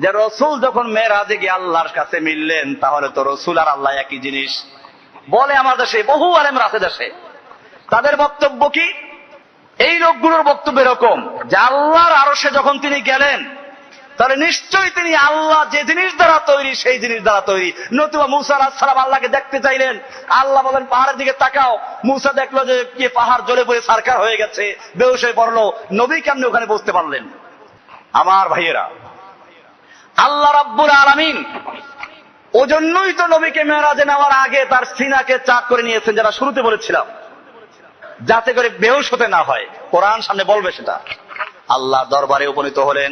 যে রসুল যখন মেরাজে গিয়ে আল্লাহর কাছে মিললেন, তাহলে তো রসুল আর আল্লাহ একই জিনিস। বলে আমার দেশে বহু আলেমরা আছে দেশে, তাদের বক্তব্য কি? এই লোকগুলোর বক্তব্য এরকম যে আল্লাহর আরশে যখন তিনি গেলেন, তাহলে নিশ্চয়ই তিনি আল্লাহ যে জিনিস দ্বারা তৈরি সেই জিনিস দ্বারা তৈরি। নতুবা মুসা আলাইহিস সালাম আল্লাহকে দেখতে চাইলেন, আল্লাহ বলেন পাহাড়ের দিকে তাকাও। মুসা দেখলো যে কি পাহাড় জ্বলে পড়ে ছারখার হয়ে গেছে, বেহুশ হয়ে পড়লো। নবী কেমনে ওখানে বসতে পারলেন? আমার ভাইয়েরা, আল্লাহ রাব্বুল আলামিন ওজন্যই তো নবীকে মেরাজে নেওয়ার আগে তার সিনাকে চাক করে নিয়েছেন, যারা শুরুতে বলেছিলাম, যাতে করে বেহুশ হতে না হয়। কোরআন সামনে বলবে সেটা। আল্লাহ দরবারে উপনীত হলেন,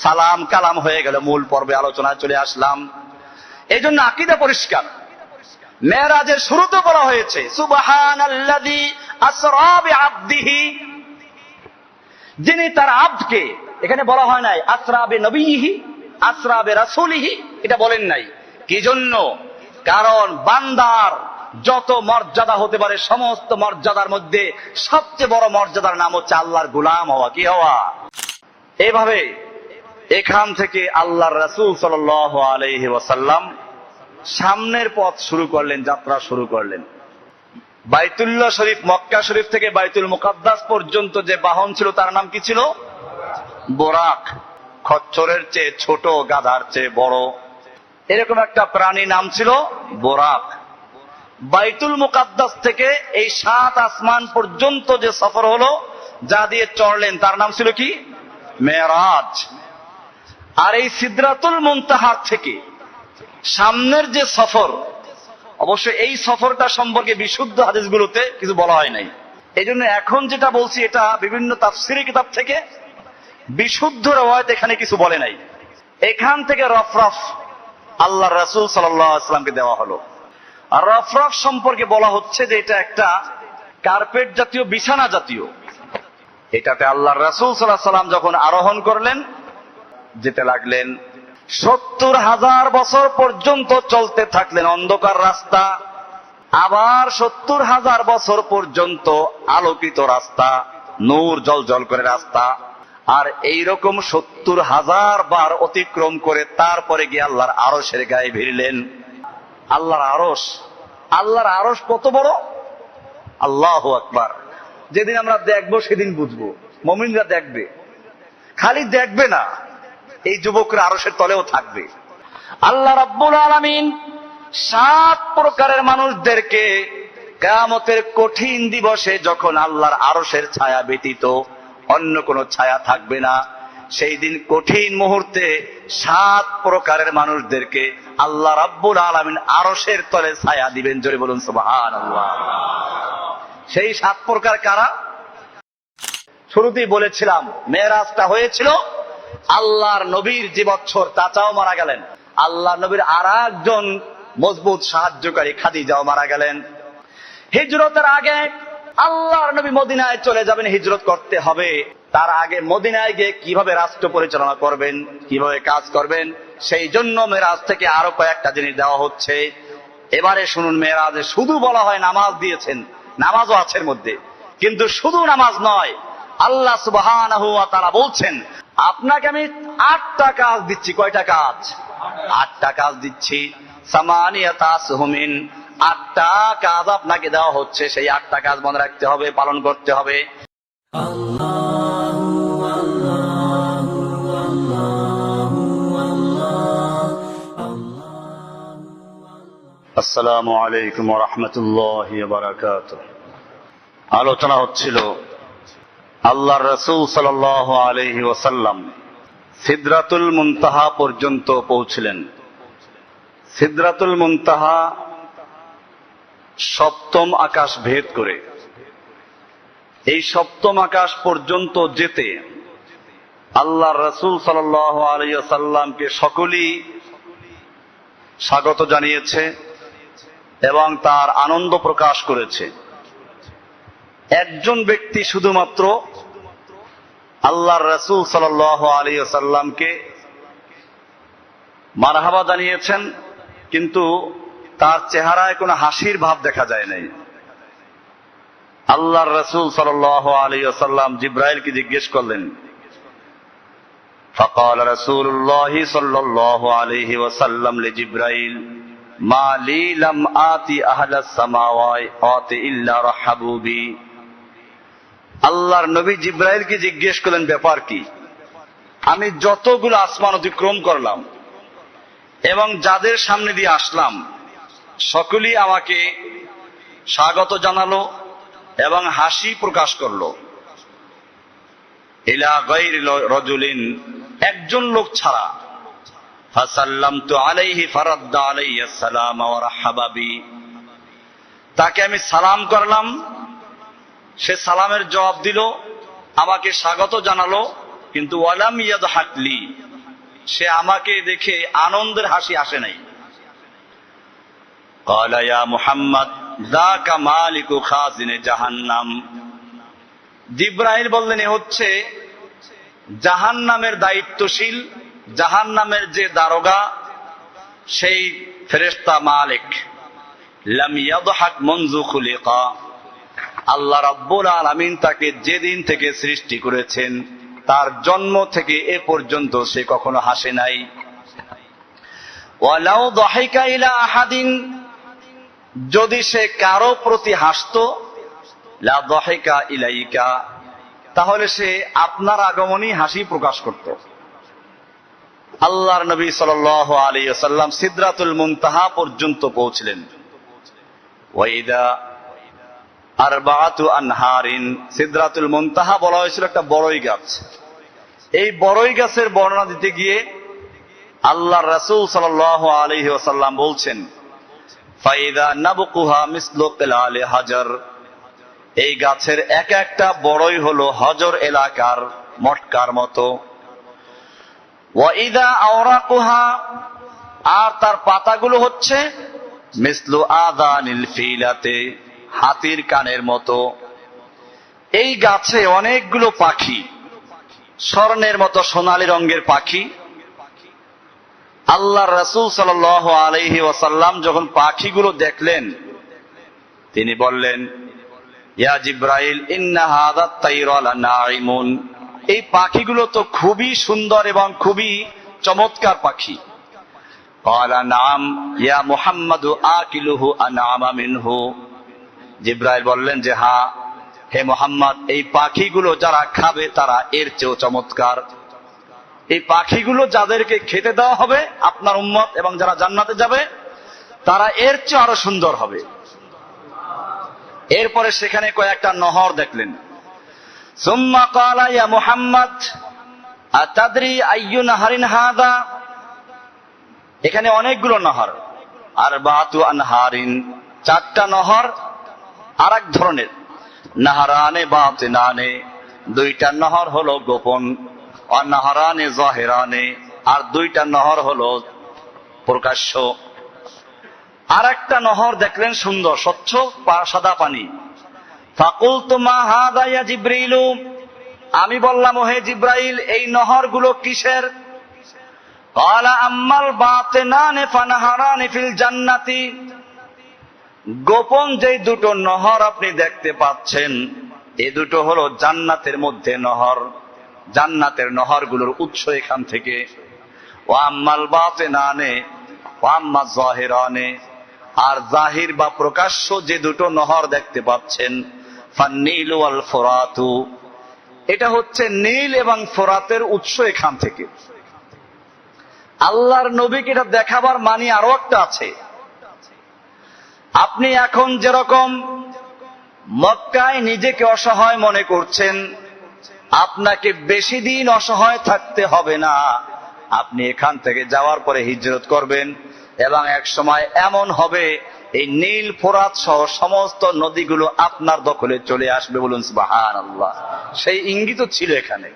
সালাম কালাম হয়ে গেল, মূল পর্বে আলোচনায় চলে আসলাম। এই জন্য আকীদা পরিষ্কার। মেরাজের শুরুতে বলা হয়েছে সুবহানাল্লাযী আসরা বিআবদিহি, যিনি তার আব্দকে, এখানে বলা হয় নাই আসরা বিনবিয়িহি, আসরা বিরাসূলিহি, এটা বলেন নাই। কি জন্য? কারণ বান্দার যত মর্যাদা হতে পারে, সমস্ত মর্যাদার মধ্যে সবচেয়ে বড় মর্যাদার নাম হচ্ছে আল্লাহর গোলাম হওয়া। কি হওয়া? এইভাবে এখান থেকে আল্লাহর রাসূল সাল্লাল্লাহু আলাইহি ওয়াসাল্লাম সামনের পথ শুরু করলেন, যাত্রা শুরু করলেন। বাইতুল্লাহ শরীফ, মক্কা শরীফ থেকে বাইতুল মুকাদ্দাস পর্যন্ত যে বাহন ছিল তার নাম কি ছিল? বোরাক। খচ্চরের চেয়ে ছোট, গাধার চেয়ে বড়, এরকম একটা প্রাণী নাম ছিল বোরাক। বাইতুল মুকাদ্দাস থেকে এই 7 আসমান পর্যন্ত যে সফর হলো, যা দিয়ে চড়লেন, তার নাম ছিল কি? মেরাজ। আর এই সিদরাতুল মুনতাহা থেকে সামনের যে সফর, অবশ্য এই সফরটা সম্পর্কে বিশুদ্ধ হাদিসগুলোতে কিছু বলা হয় নাই। এই জন্য এখন যেটা বলছি এটা বিভিন্ন তাফসীরি কিতাব থেকে বিশুদ্ধ রওয়ায়াত এখানে কিছু বলে নাই। এখান থেকে রফরফ আল্লাহর রাসূল সাল্লাল্লাহু আলাইহি ওয়াসাল্লামকে দেওয়া হলো। আর রফরফ সম্পর্কে বলা হচ্ছে যে এটা একটা কার্পেট জাতীয়, বিছানা জাতীয়। এটাতে আল্লাহর রাসূল সাল্লাল্লাহু আলাইহি ওয়াসাল্লাম যখন আরোহণ করলেন, যেতে লাগলেন, 70,000 বছর পর্যন্ত চলতে থাকলেন অন্ধকার রাস্তা, আবার 70,000 বছর পর্যন্ত আলোকিত রাস্তা, নূর জল করে রাস্তা। আর এইরকম 70,000 বার অতিক্রম করে তারপরে গিয়ে আল্লাহর আরশের গায়ে ভিড়লেন। আল্লাহর আরশ, আল্লাহর আরশ কত বড়! আল্লাহু আকবার। যেদিন আমরা দেখবো সেদিন বুঝবো। মুমিনরা দেখবে, খালি দেখবে না, এই যুবকরা আরশের তলেও থাকবে। আল্লাহ রাব্বুল আলামিন 7 প্রকারের মানুষদেরকে কিয়ামতের কঠিন দিবসে, যখন আল্লাহর আরশের ছায়া ব্যতীত অন্য কোনো ছায়া থাকবে না, সেই দিন কঠিন মুহূর্তে 7 প্রকারের মানুষদেরকে আল্লাহ রাব্বুল আলামিন আরশের তলে ছায়া দিবেন। জোরে বলুন সুবহানাল্লাহ। সেই 7 প্রকার কারা? শুরুতেই বলেছিলাম মেরাজটা হয়েছিল আল্লাহর নবীর যে বছর চাচাও মারা গেলেন, আল্লাহ নবীর আর একজন মজবুত সাহায্যকারী খাদিজাও মারা গেলেন। হিজরতের আগে আল্লাহর নবী মদিনায় চলে যাবেন, হিজরত করতে হবে। তার আগে মদিনায় গিয়ে কিভাবে রাষ্ট্র পরিচালনা করবেন, কিভাবে কাজ করবেন, সেই জন্য মেরাজ থেকে আরো কয়েকটা জিনিস দেওয়া হচ্ছে। এবারে শুনুন, মেরাজে শুধু বলা হয় নামাজ দিয়েছেন, নামাজও আছে এর মধ্যে, কিন্তু শুধু নামাজ নয়। আল্লাহ সুবহানাহু ওয়া তাআলা বলছেন, আপনাকে আমি 8টা কাজ দিচ্ছি। কয়টা কাজ? 8টা কাজ দিচ্ছি। সামানিয়াতা আসহুমিন, 8টা কাজ আপনাকে দেওয়া হচ্ছে। সেই 8টা কাজ মনে রাখতে হবে, পালন করতে হবে। আসসালামু আলাইকুম ওয়া রাহমাতুল্লাহি ওয়া বারাকাতুহু। আলোচনা হচ্ছিল আল্লাহর রাসূল সাল্লাল্লাহু আলাইহি ওয়াসাল্লাম সিদরাতুল মুনতাহা পর্যন্ত পৌঁছলেন। সিদরাতুল মুনতাহা 7ম আকাশ ভেদ করে। এই 7ম আকাশ পর্যন্ত যেতে আল্লাহর রাসূল সাল্লাল্লাহু আলাইহি ওয়াসাল্লামকে সকলেই স্বাগত জানিয়েছে এবং তার আনন্দ প্রকাশ করেছে। একজন ব্যক্তি শুধুমাত্র আল্লাহর রাসূল সাল্লাল্লাহু আলাইহি ওয়াসাল্লামকে মারহাবা জানিয়েছেন, কিন্তু তার চেহারায় কোনো হাসির ভাব দেখা যায় নাই। আল্লাহর রাসূল সাল্লাল্লাহু আলাইহি ওয়াসাল্লাম জিবরাইলকে জিজ্ঞেস করলেন, فقال رسول الله صلى الله عليه وسلم لجبرائيل ما لي لم آتي أهل السماوات إلا رحبوا بي। আল্লাহর নবী জিব্রাইলকে জিজ্ঞেস করলেন ব্যাপার কি? আমি যতগুলো আসমান অতিক্রম করলাম এবং যাদের সামনে দিয়ে আসলাম সকলেই আমাকে স্বাগত জানালো এবং হাসি প্রকাশ করলো, ইলা গায়রি রাজুলিন, একজন লোক ছাড়া। ফাসাল্লামতু আলাইহি ফারাদ্দা আলাইয়া সালাম ওয়া রাহাবা বি, তাকে আমি সালাম করলাম, সে সালামের জবাব দিল, আমাকে স্বাগত জানালো, কিন্তু ওয়ালাম ইয়াদহাক লি, সে আমাকে দেখে আনন্দের হাসি আসে নাই। ক্বালা ইয়া মুহাম্মদ যাকা মালিকু খাজিনে জাহান্নাম। জিব্রাইল বললেন, এ হচ্ছে জাহান্নামের দায়িত্বশীল, জাহান্নামের যে দারোগা, সেই ফেরেশতা মালিক। লাম ইয়াদহাক মুনযু খুলিকা, আল্লাহ রাব্বুল আলামিন তাকে যেদিন থেকে সৃষ্টি করেছেন তার জন্ম থেকে এ পর্যন্ত সে কখনো হাসে নাই। ওয়ালাউ দাহিকা ইলা আহাদিন, যদি সে কারো প্রতি হাসতো, লা দাহিকা ইলাইকা, তাহলে সে আপনার আগমনই হাসি প্রকাশ করত। আল্লাহর নবী সাল্লাল্লাহু আলাইহি ওয়াসাল্লাম সিদরাতুল মুনতাহা পর্যন্ত পৌঁছলেন। ওয়াইদা আরবাআতু আনহারিন, সিদরাতুল মুনতাহা বলা হয়েছিল একটা বড়ই গাছ। এই বড়ই গাছের বর্ণনা দিতে গিয়ে আল্লাহর রাসূল সাল্লাল্লাহু আলাইহি ওয়াসাল্লাম বলছেন, ফাইদা নাবকুহা মিসলু কিলালি হাজার, এই গাছের এক একটা বড়ই হলো হজর এলাকার মটকার মতো। ওয়াইদা আওরাকুহা, আর তার পাতাগুলো হচ্ছে মিসলু আযানিল ফিলাতে, হাতির কানের মতো। এই গাছে অনেকগুলো পাখি, স্বর্ণের মতো সোনালী রঙের পাখি। আল্লাহর রাসূল সাল্লাল্লাহু আলাইহি ওয়াসাল্লাম যখন পাখিগুলো দেখলেন, তিনি বললেন, ইয়া জিব্রাইল ইন্না হাযাত তাইরা লানাইমুন, এই পাখিগুলো তো খুবই সুন্দর এবং খুবই চমৎকার পাখি। ক্বালা নাম ইয়া মুহাম্মাদু আকিলুহু আনআমা মিনহু, জিব্রাইল বললেন যে হ্যাঁ হে মুহাম্মদ, এই পাখিগুলো যারা খাবে তারা এর চেয়েও চমৎকার। এই পাখিগুলো যাদেরকে খেতে দেওয়া হবে আপনার উম্মত এবং যারা জান্নাতে যাবে তারা এর চেয়ে আরো সুন্দর হবে। এরপরে সেখানে কয়েকটা নহর দেখলেন। সুম্মা ক্বালা ইয়া মুহাম্মদ আতাদরি আইয়ু নাহারিন হাযা, এখানে অনেকগুলো নহর। আরবাতু আনহারিন, চারটা নহর আর এক ধরনের। নাহারানে বাতিনানে, দুইটা নহর হলো গোপন। আর নাহারানে জাহিরানে, আর দুইটা নহর হলো প্রকাশ্য। আর একটা নহর দেখলেন সুন্দর স্বচ্ছ সাদা পানি। ফাকুলতু মা হাযা ইয়া জিবরিলু, আমি বললাম ও হে জিব্রাইল, এই নহরগুলো কিসের? ক্বালা আম্মাল বাতিনানে ফানাহারানে ফিল জান্নাতি, গোপন যে দুটো নহর আপনি দেখতে পাচ্ছেন এই দুটো হলো জান্নাতের মধ্যে নহর, জান্নাতের নহরগুলোর উৎস এখান থেকে। ওয়া আম্মাল বাতিনানে ওয়া আম্মা যাহিরানে, আর জাহির বা প্রকাশ্য যে দুটো নহর দেখতে পাচ্ছেন, ফান্নীল ওয়াল ফুরাতু, এটা হচ্ছে নীল এবং ফোরাতের উৎস এখান থেকে। আল্লাহর নবীকে এটা দেখাবার মানি আরো একটা আছে। আপনি এখন যেরকম মক্কায় নিজেকে অসহায় মনে করছেন, আপনাকে বেশি দিন অসহায় থাকতে হবে না। আপনি এখান থেকে যাওয়ার পরে হিজরত করবেন এবং এক সময় এমন হবে এই নীল ফোরাত সহ সমস্ত নদীগুলো আপনার দখলে চলে আসবে। বলুন সুবহানাল্লাহ। সেই ইঙ্গিত ছিল এখানে।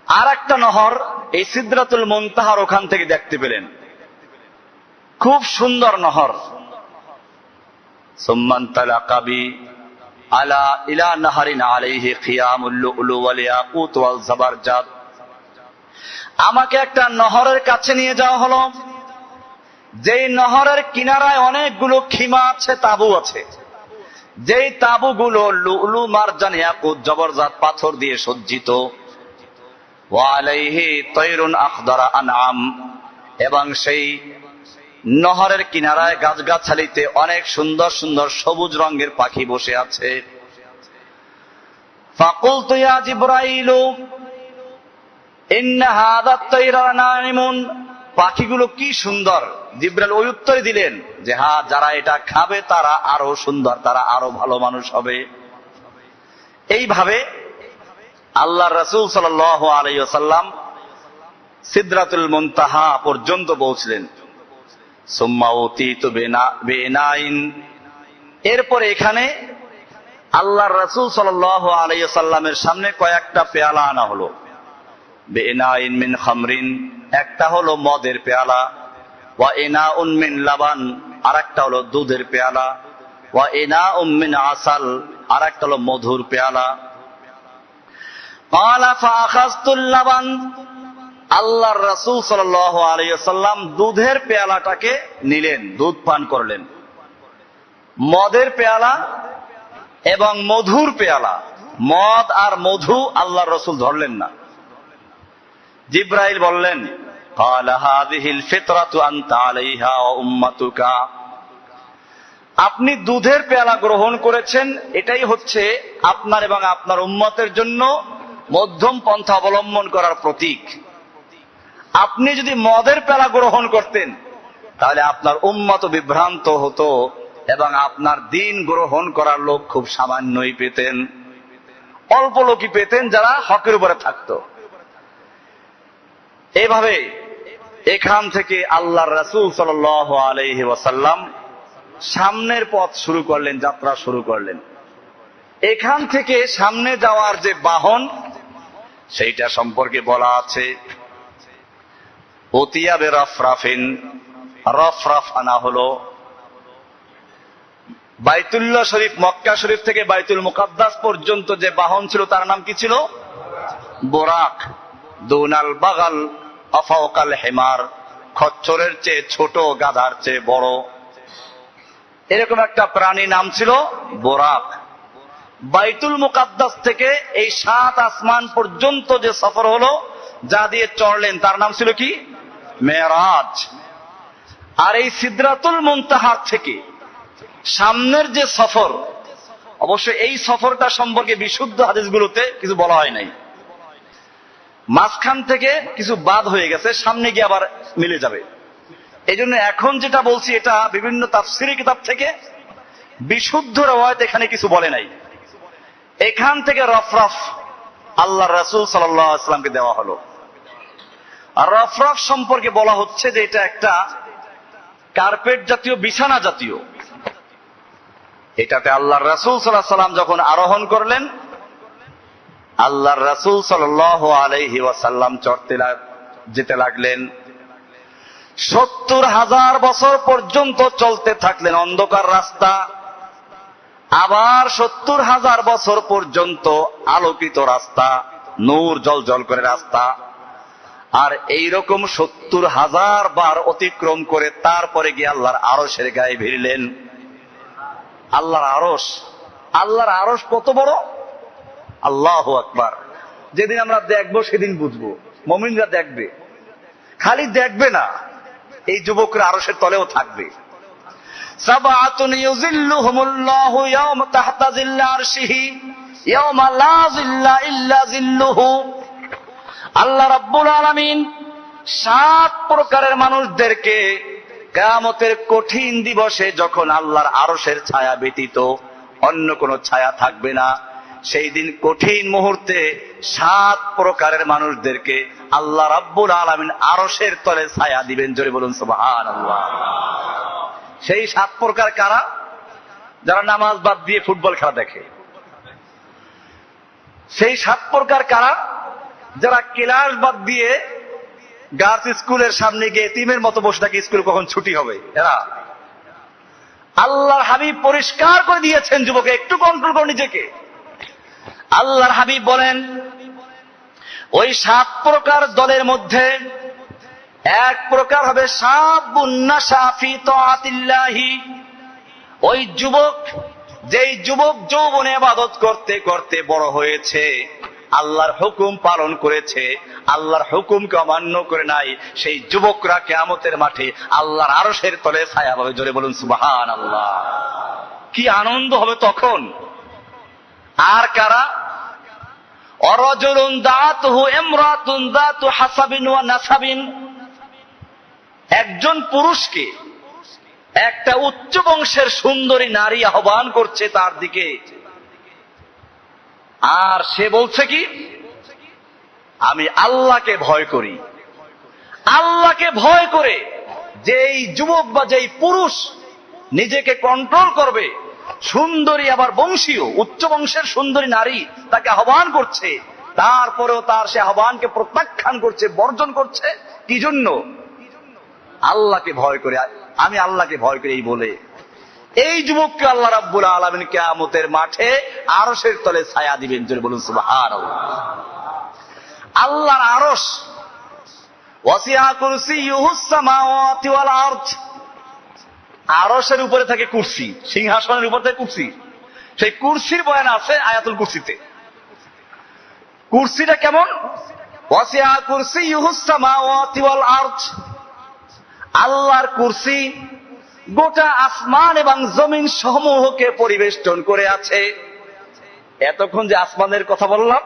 আর একটা নহর এই সিদরাতুল মুনতাহার ওখান থেকে দেখতে পেলেন, খুব সুন্দর নহর। সুম্মান তালাকাবি আলা ইলা নাহারিন আলাইহি খিয়ামুল লুলু ওয়াল ইয়াকুত ওয়াল জাবারজাদ, আমাকে একটা নহরের কাছে নিয়ে যাওয়া হলো, যেই নহরের কিনারায় অনেকগুলো খিমা আছে, তাবু আছে। যেই তাবুগুলো লুলু মারজান ইয়াকুত জবরজাত পাথর দিয়ে সজ্জিত। ওয়া আলাইহি তায়রুন আখদারা আনআম, এবং সেই নহরের কিনারায় গাছগাছালিতে অনেক সুন্দর সুন্দর সবুজ রঙের পাখি বসে আছে। ফাকুলতু ইয়া জিবরাইলু ইন্না হাযা আত-তায়রা নাইমুন, পাখিগুলো কি সুন্দর। জিবরাইল ওই উত্তর দিলেন যে হ্যাঁ, যারা এটা খাবে তারা আরো সুন্দর, তারা আরো ভালো মানুষ হবে। এইভাবে আল্লাহর রাসূল সাল্লাল্লাহু আলাইহি ওয়াসাল্লাম সিদরাতুল মুনতাহা পর্যন্ত পৌঁছলেন। সুম্মা উতিতু বিনাইন, এরপরে এখানে আল্লাহর রাসূল সাল্লাল্লাহু আলাইহি ওয়াসাল্লামের সামনে কয়েকটা পেয়ালা আনা হলো। বিনাইন মিন খামরিন, একটা হলো মদের পেয়ালা, ওয়া ইনাউন মিন লাবান, আরেকটা হলো দুধের পেয়ালা, ওয়া ইনাউম মিন আসাল, আরেকটা হলো মধুর পেয়ালা। ক্বালা ফাআখাযতুল লাবান, আল্লাহর রাসূল সাল্লাল্লাহু আলাইহি ওয়াসাল্লাম দুধের পেয়ালাটাকে নিলেন, দুধ পান করলেন। মদের পেয়ালা এবং মধুর পেয়ালা, মদ আর মধু আল্লাহর রাসূল ধরলেন না। জিবরাইল বললেন ক্বালা হাযিহিল ফিতরাতু আনতা আলাইহা ওয়া উম্মাতুকা, আপনি দুধের পেয়ালা গ্রহণ করেছেন, এটাই হচ্ছে আপনার এবং আপনার উম্মতের জন্য মধ্যম পন্থা অবলম্বন করার প্রতীক। আপনি যদি মদের পেয়ালা গ্রহণ করতেন তাহলে আপনার উম্মত বিভ্রান্ত হতো এবং আপনার দিন গ্রহণ করার লোক খুব সামান্যই পেতেন, অল্প লোকই পেতেন যারা হকের উপরে থাকতো। এইভাবে এখান থেকে আল্লাহর রাসূল সাল্লাল্লাহু আলাইহি ওয়াসাল্লাম সামনের পথ শুরু করলেন, যাত্রা শুরু করলেন। এখান থেকে সামনে যাওয়ার যে বাহন, সেইটা সম্পর্কে বলা আছে উতিয়া বিরাফরাফিন, রফরাফ আনা হলো। বাইতুল্লাহ শরীফ, মক্কা শরীফ থেকে বাইতুল মুকাদ্দাস পর্যন্ত যে বাহন ছিল তার নাম কি ছিল? বোরাক। দুনাল বাগাল আফাওকাল হিমার, খচ্চরের চেয়ে ছোট, গাধার চেয়ে বড়, এরকম একটা প্রাণী নাম ছিল বোরাক। বাইতুল মুকাদ্দাস থেকে এই 7 আসমান পর্যন্ত যে সফর হলো, যা দিয়ে চড়লেন, তার নাম ছিল কি? মেরাজ। আর এই সিদরাতুল মুনতাহা থেকে সামনের যে সফর, অবশ্য এই সফরটা সম্পর্কে বিশুদ্ধ হাদিসগুলোতে কিছু বলা হয় নাই, মাঝখান থেকে কিছু বাদ হয়ে গেছে, সামনে গিয়ে আবার মিলে যাবে। এই জন্য এখন যেটা বলছি এটা বিভিন্ন তাফসীরি কিতাব থেকে বিশুদ্ধ রওয়ায়াত এখানে কিছু বলে নাই। এখান থেকে রফরফ আল্লাহর রাসূল সাল্লাল্লাহু আলাইহি ওয়াসাল্লামকে দেওয়া হলো। আর রফরফ সম্পর্কে বলা হচ্ছে যে এটা একটা কার্পেট জাতীয়, বিছানা জাতীয়। এটাতে আল্লাহর রাসূল সাল্লাল্লাহু আলাইহি ওয়াসাল্লাম যখন আরোহণ করলেন, আল্লাহর রাসূল সাল্লাল্লাহু আলাইহি ওয়াসাল্লাম চড়তে যেতে লাগলেন। 70,000 বছর পর্যন্ত চলতে থাকলেন অন্ধকার রাস্তা, আবার 70,000 বছর পর্যন্ত আলোকিত রাস্তা, নূর জলজল করে রাস্তা। আর এইরকম 70,000 বার অতিক্রম করে তারপরে গিয়ে আল্লাহর আরশের গায়ে ভিড়লেন। আল্লাহর আরশ, আল্লাহর আরশ কত বড়! আল্লাহু আকবার। যেদিন আমরা দেখবো সেদিন বুঝবো, মুমিনরা দেখবে, খালি দেখবে না, এই যুবকরা আরশের তলেও থাকবে। সাবআতুন ইউযিল্লুহুমুল্লাহু ইয়াওমা তাহতা যিল্লি আরশিহি ইয়াওমা লা যিল্লা ইল্লা যিল্লুহু। আল্লাহ রাব্বুল আলামিন 7 প্রকারের মানুষদেরকে কিয়ামতের কঠিন দিবসে, যখন আল্লাহর আরশের ছায়া ব্যতীত অন্য কোনো ছায়া থাকবে না, সেই দিন কঠিন মুহূর্তে 7 প্রকারের মানুষদেরকে আল্লাহ রাব্বুল আলামিন আরশের তলে ছায়া দিবেন। জোরে বলুন সুবহানাল্লাহ। সেই 7 প্রকার কারা? যারা নামাজ বাদ দিয়ে ফুটবল খেলা দেখে। সেই 7 প্রকার কারা? যারা ক্লাস বাদ দিয়ে গার্লস স্কুলের সামনে গিয়ে এতিমের মতো বসে থাকে, স্কুল কখন ছুটি হবে। এরা আল্লাহর হাবিব পরিষ্কার করে দিয়েছেন, যুবক একটু কন্ট্রোল করো নিজেকে। আল্লাহর হাবিব বলেন, ওই 7 প্রকার দলের মধ্যে এক প্রকার হবে শাবুন নাশা ফি তাআতিল্লাহি, ওই যুবক, যেই যুবক যৌবনে ইবাদত করতে করতে বড় হয়েছে, আল্লাহর হুকুম পালন করেছে, আল্লাহর হুকুমকে অমান্য করে নাই, সেই যুবকরা কিয়ামতের মাঠে আল্লাহর আরশের তলে ছায়া পাবে। জোরে বলুন সুবহানাল্লাহ। কি আনন্দ হবে তখন। আর কারা? অরাজুলুন দাআতুহু ইমরাতুন দাতু হাসাবিন ওয়া নাসাবিন, একজন পুরুষকে একটা উচ্চ বংশের সুন্দরী নারী আহ্বান করছে তার দিকে, আর সে বলছে কি, আমি আল্লাহকে ভয় করি। আল্লাহকে ভয় করে যেই যুবক বা যেই পুরুষ নিজেকে কন্ট্রোল করবে, সুন্দরী আবার বংশীয় উচ্চ বংশের সুন্দরী নারী তাকে আহ্বান করছে, তারপরেও তার সে আহ্বানকে প্রত্যাখ্যান করছে, বর্জন করছে। কি জন্য? আল্লাহকে ভয় করে। আমি আল্লাহকে ভয় করি এই বলে এই যুবককে আল্লাহ রাব্বুল আলামিন কিয়ামতের মাঠে আরশের তলে ছায়া দিবেন। জোরে বলুন সুবহানাল্লাহ। আল্লাহর আরশ, ওয়াসিআ কুরসিয়ুহুস সামাওয়াতি ওয়াল আরদ, আরশের উপরে থাকে কুরসি, সিংহাসনের উপর থাকে কুরসি। সেই কুরসির বয়ান আছে আয়াতুল কুরসিতে। কুরসিটা কেমন? ওয়াসিআ কুরসিয়ুহুস সামাওয়াতি ওয়াল আরদ, আল্লাহর কুরসি গোটা আসমান এবং জমিন সমূহকে পরিবেষ্টন করে আছে। এতক্ষণ যে আসমানের কথা বললাম,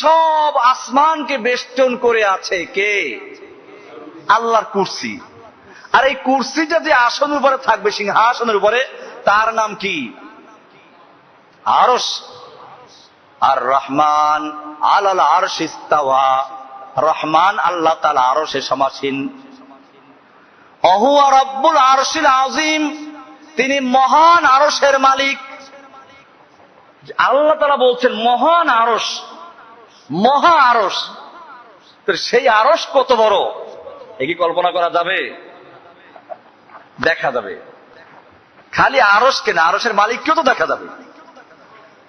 সব আসমানকে বেষ্টন করে আছে কে? আল্লাহর কুরসি। আর এই কুরসিটা যে আসনের উপরে থাকবে, সিংহাসনের উপরে, তার নাম কি? আরশ। আর রহমান আলাল আরশ ইস্তাওয়া, রহমান আল্লাহ তাআলা আরশে সমাসীন। অহুয়া রব্বুল আরশিল আযীম, তিনি মহান আরশের মালিক। আল্লাহ তাআলা বলছেন মহান আরশ, মহা আরশ। তো সেই আরশ কত বড়, এ কি কল্পনা করা যাবে? দেখা যাবে। খালি আরশ কেন, আরশের মালিককেও তো দেখা যাবে।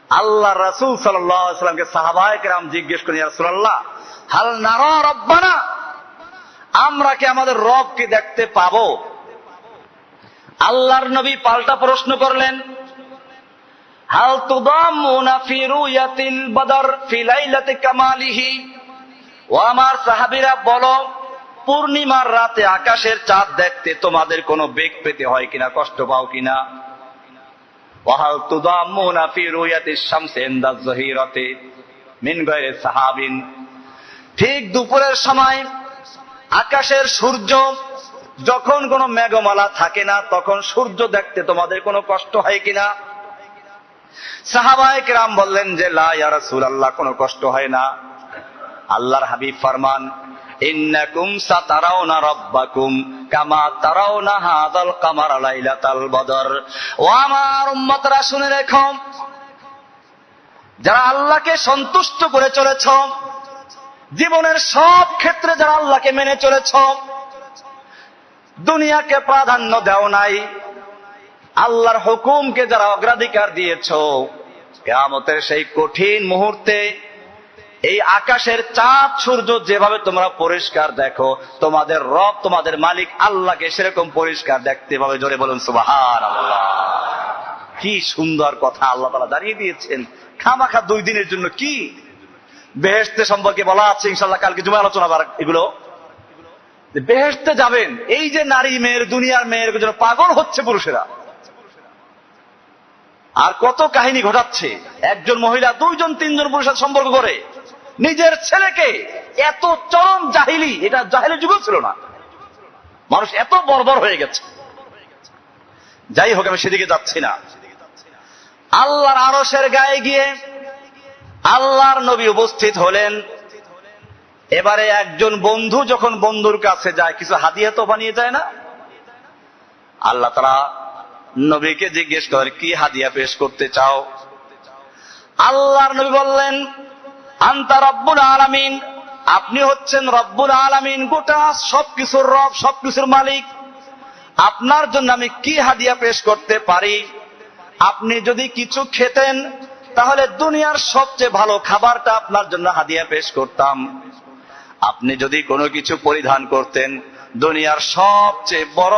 আল্লাহ রাসূল সাল্লাল্লাহু আলাইহি ওয়াসাল্লামকে সাহাবায়ে কেরাম জিজ্ঞেস করেন, ইয়া রাসূলুল্লাহ হাল নারা রাব্বানা, আমরা কি আমাদের রবকে দেখতে পাবো? আল্লাহর নবী পাল্টা প্রশ্ন করলেন, হাল তুদাম্মুনা ফি রুয়াতিল বদর ফি লাইলাতি কামালিহি, ও আমার সাহাবীরা বলো, পূর্ণিমার রাতে আকাশের চাঁদ দেখতে তোমাদের কোনো বেগ পেতে হয় কিনা, কষ্ট পাও কিনা? ওয়া হাল তুদাম্মুনা ফি রুয়াতিশ শামসি ইনদা যহিরাতি মিন গায়রি সাহাবিন, ঠিক দুপুরের সময় আকাশের সূর্য যখন কোনো মেঘমালা থাকে না, তখন সূর্য দেখতে তোমাদের কোনো কষ্ট হয় কিনা? সাহাবায়ে কেরাম বললেন যে লা ইয়া রাসূলুল্লাহ, কোনো কষ্ট হয় না। আল্লাহর হাবিব ফরমান, ইন্নাকুম সাতারাউনা রাব্বাকুম কামা তারাউনা হাযাল কামারা লাইলাতাল বদর। ও আমার উম্মতরা শুনে রেখো, যারা আল্লাহকে সন্তুষ্ট করে চলেছ, জীবনের সব ক্ষেত্রে যারা আল্লাহকে মেনে চলেছ, দুনিয়াকে প্রাধান্য দাও নাই, আল্লাহর হুকুমকে যারা অগ্রাধিকার দিয়েছ, কিয়ামতের সেই কঠিন মুহূর্তে এই আকাশের চাঁদ সূর্য যেভাবে তোমরা পরিষ্কার দেখো, তোমাদের রব তোমাদের মালিক আল্লাহকে সেরকম পরিষ্কার দেখতে পাবে। জোরে বলুন সুবহানাল্লাহ। কি সুন্দর কথা আল্লাহ তাআলা জানিয়ে দিয়েছেন। খামাখা 2 দিনের জন্য কি বেহেশতে সম্পর্কে বলা আছে, ইনশাআল্লাহ কালকে জুমায় আলোচনা হবে এগুলো। বেহেশতে যাবেন, এই যে নারী মেয়ের, দুনিয়ার মেয়ের জন্য পাগল হচ্ছে পুরুষেরা, আর কত কাহিনী ঘটাচ্ছে। একজন মহিলা 2 জন 3 জন পুরুষের সাথে সম্পর্ক করে, নিজের ছেলেকে। এত চরম জাহিলি, এটা জাহিলি যুগ ছিল না, মানুষ এত বর্বর হয়ে গেছে। যাই হোক, আমি সেদিকে যাচ্ছি না। আল্লাহর আরশের গায়ে গিয়ে আল্লাহর নবী উপস্থিত হলেন। এবারে একজন বন্ধু যখন বন্ধুর কাছে যায়, কিছু হাদিয়া তো বানিয়ে যায় না? আল্লাহ তাআলা নবীকে জিজ্ঞেস করেন, কি হাদিয়া পেশ করতে চাও? আল্লাহর নবী বললেন, আনতা রব্বুল আলামিন, আপনি হচ্ছেন রব্বুল আলামিন, গোটা সবকিছুর রব, সবকিছুর মালিক। আপনার জন্য আমি কি হাদিয়া পেশ করতে পারি? আপনি যদি কিছু খেতেন, তাহলে দুনিয়ার সবচেয়ে ভালো খাবারটা আপনার জন্য হাদিয়া পেশ করতাম। আপনি যদি কোনো কিছু পরিধান করতেন, দুনিয়ার সবচেয়ে বড়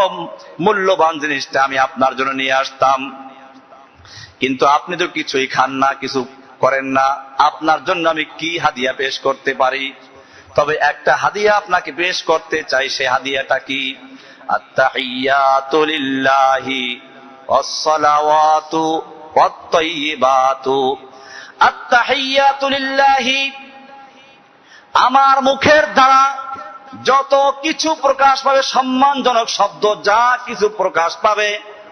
মূল্যবান জিনিসটা আমি আপনার জন্য নিয়ে আসতাম। কিন্তু আপনি তো কিছুই খান না, কিছু করেন না, আপনার জন্য আমি কি হাদিয়া পেশ করতে পারি? তবে একটা হাদিয়া আপনাকে পেশ করতে চাই। সে হাদিয়াটা কি? আত্তাহিয়াতু লিল্লাহি ওয়াসসালাওয়াতু ওয়াত-তাইয়্যিবাতু। আত্তাহিয়াতু লিল্লাহি, আমার মুখের দ্বারা যত কিছু প্রকাশ পাবে, সম্মানজনক শব্দ যা কিছু প্রকাশ পাবে,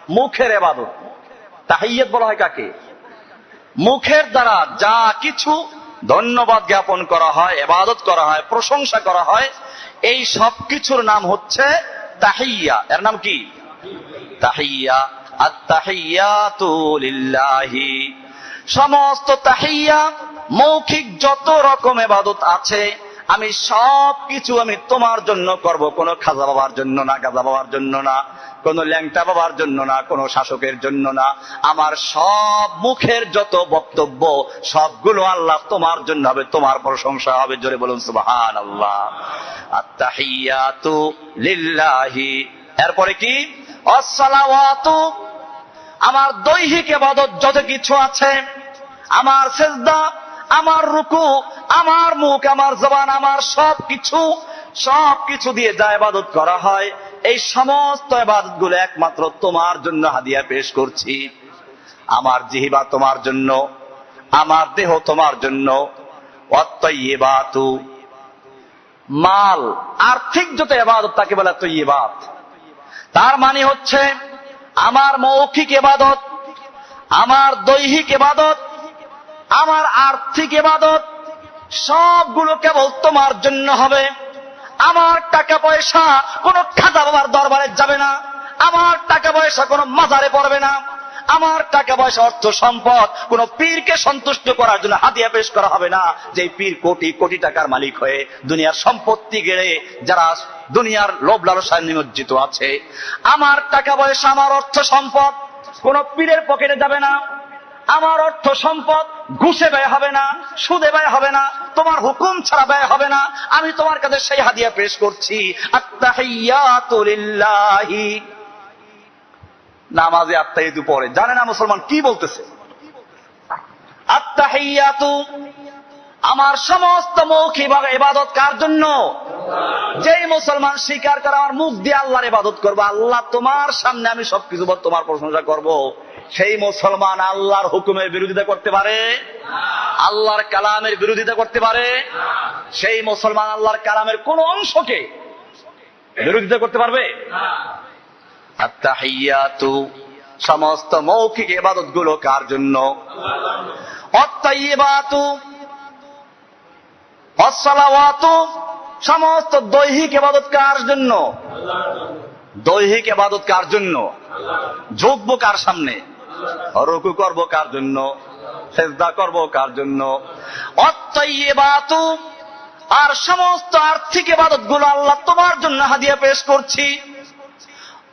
মুখের ইবাদত। তাহিয়াত বলা হয় কাকে? মুখের দ্বারা যা কিছু ধন্যবাদ জ্ঞাপন করা হয়, ইবাদত করা হয়, প্রশংসা করা হয়, এই সব কিছুর নাম হচ্ছে তাহিয়া। এর নাম কি? তাহিয়া। আত-তাহিয়াতু লিল্লাহি, সমস্ত তাহিয়া, মৌখিক যত রকম ইবাদত আছে, আমি সব কিছু আমি তোমার জন্য করব। কোন খাজা বাবার জন্য না, গাজা বাবার জন্য না, কোন ল্যাংটা বাবার জন্য না, কোন শাসকের জন্য না। আমার সব মুখের যত বক্তব্য সবগুলো আল্লাহ তোমার জন্য হবে, তোমার প্রশংসা হবে। জোরে বলুন সুবহানাল্লাহ। আত-তাহিয়াতু লিল্লাহি। এরপরে কি? ওয়াস-সালাওয়াতু, আমার দৈহিক ইবাদত যত কিছু আছে, আমার সিজদা, আমার রুকু, আমার মুখ, আমার জবান, আমার সবকিছু দিয়ে যা ইবাদত করা হয়, এই সমস্ত ইবাদত গুলো একমাত্র তোমার জন্য হাদিয়া পেশ করছি। আমার জিহ্বা তোমার জন্য, আমার দেহ তোমার জন্য। ওয়াত-তাইয়্যিবাতু, মাল, আর্থিক যত ইবাদত তাকে বলে তাইয়্যিবাত। তার মানে হচ্ছে আমার মৌখিক ইবাদত, আমার দৈহিক ইবাদত, আমার আর্থিক ইবাদত সবগুলো কেবল তোমার জন্য হবে। আমার টাকা পয়সা কোন খাজা বাবার দরবারে যাবে না, আমার টাকা পয়সা কোন মাজারে পড়বে না, আমার টাকা পয়সা অর্থ সম্পদ কোন পীরকে সন্তুষ্ট করার জন্য হাদিয়া পেশ করা হবে না। যে পীর কোটি কোটি টাকার মালিক হয়ে দুনিয়ার সম্পত্তি গেড়ে যারা দুনিয়ার লোভ লালসায় নিমজ্জিত আছে, আমার টাকা পয়সা, আমার অর্থ সম্পদ কোন পীরের পকেটে যাবে না। আমার অর্থ সম্পদ ঘুষে ব্যয় হবে না, সুদে ব্যয় হবে না, তোমার হুকুম ছাড়া ব্যয় হবে না। আমি তোমার কাছে সেই হাদিয়া পেশ করছি। আত-তাহিয়াতু লিল্লাহি। নামাজে আত্তাহিয়াতু পড়ে, জানে না মুসলমান কি বলতেছে? আত-তাহিয়াতু, আমার সমস্ত মৌখিক ইবাদত কার জন্য? যেই মুসলমান স্বীকার করে আমার মুখ দিয়ে আল্লাহর ইবাদত করবো, আল্লাহ তোমার সামনে আমি সবকিছু তোমার প্রশংসা করব, সেই মুসলমান আল্লাহর হুকুমের বিরোধিতা করতে পারে? আল্লাহর কালামের বিরোধিতা করতে পারে? সেই মুসলমান আল্লাহর কালামের কোন অংশকে বিরোধিতা করতে পারবে? আত-তাহিয়াতু, সমস্ত মৌখিক ইবাদত গুলো কার জন্য? ওয়াত-তাইয়্যিবাতু, ওয়াস-সালাওয়াতু, সমস্ত দৈহিক ইবাদত কার জন্য? দৈহিক ইবাদত কার জন্য? ঝুঁকবো কার সামনে? রুকু করব কার জন্য? সিজদা করব কার জন্য? ওয়াত-তাইয়্যিবাতু, আর সমস্ত আর্থিক ইবাদত গুলো আল্লাহ তোমার জন্য হাদিয়া পেশ করছি।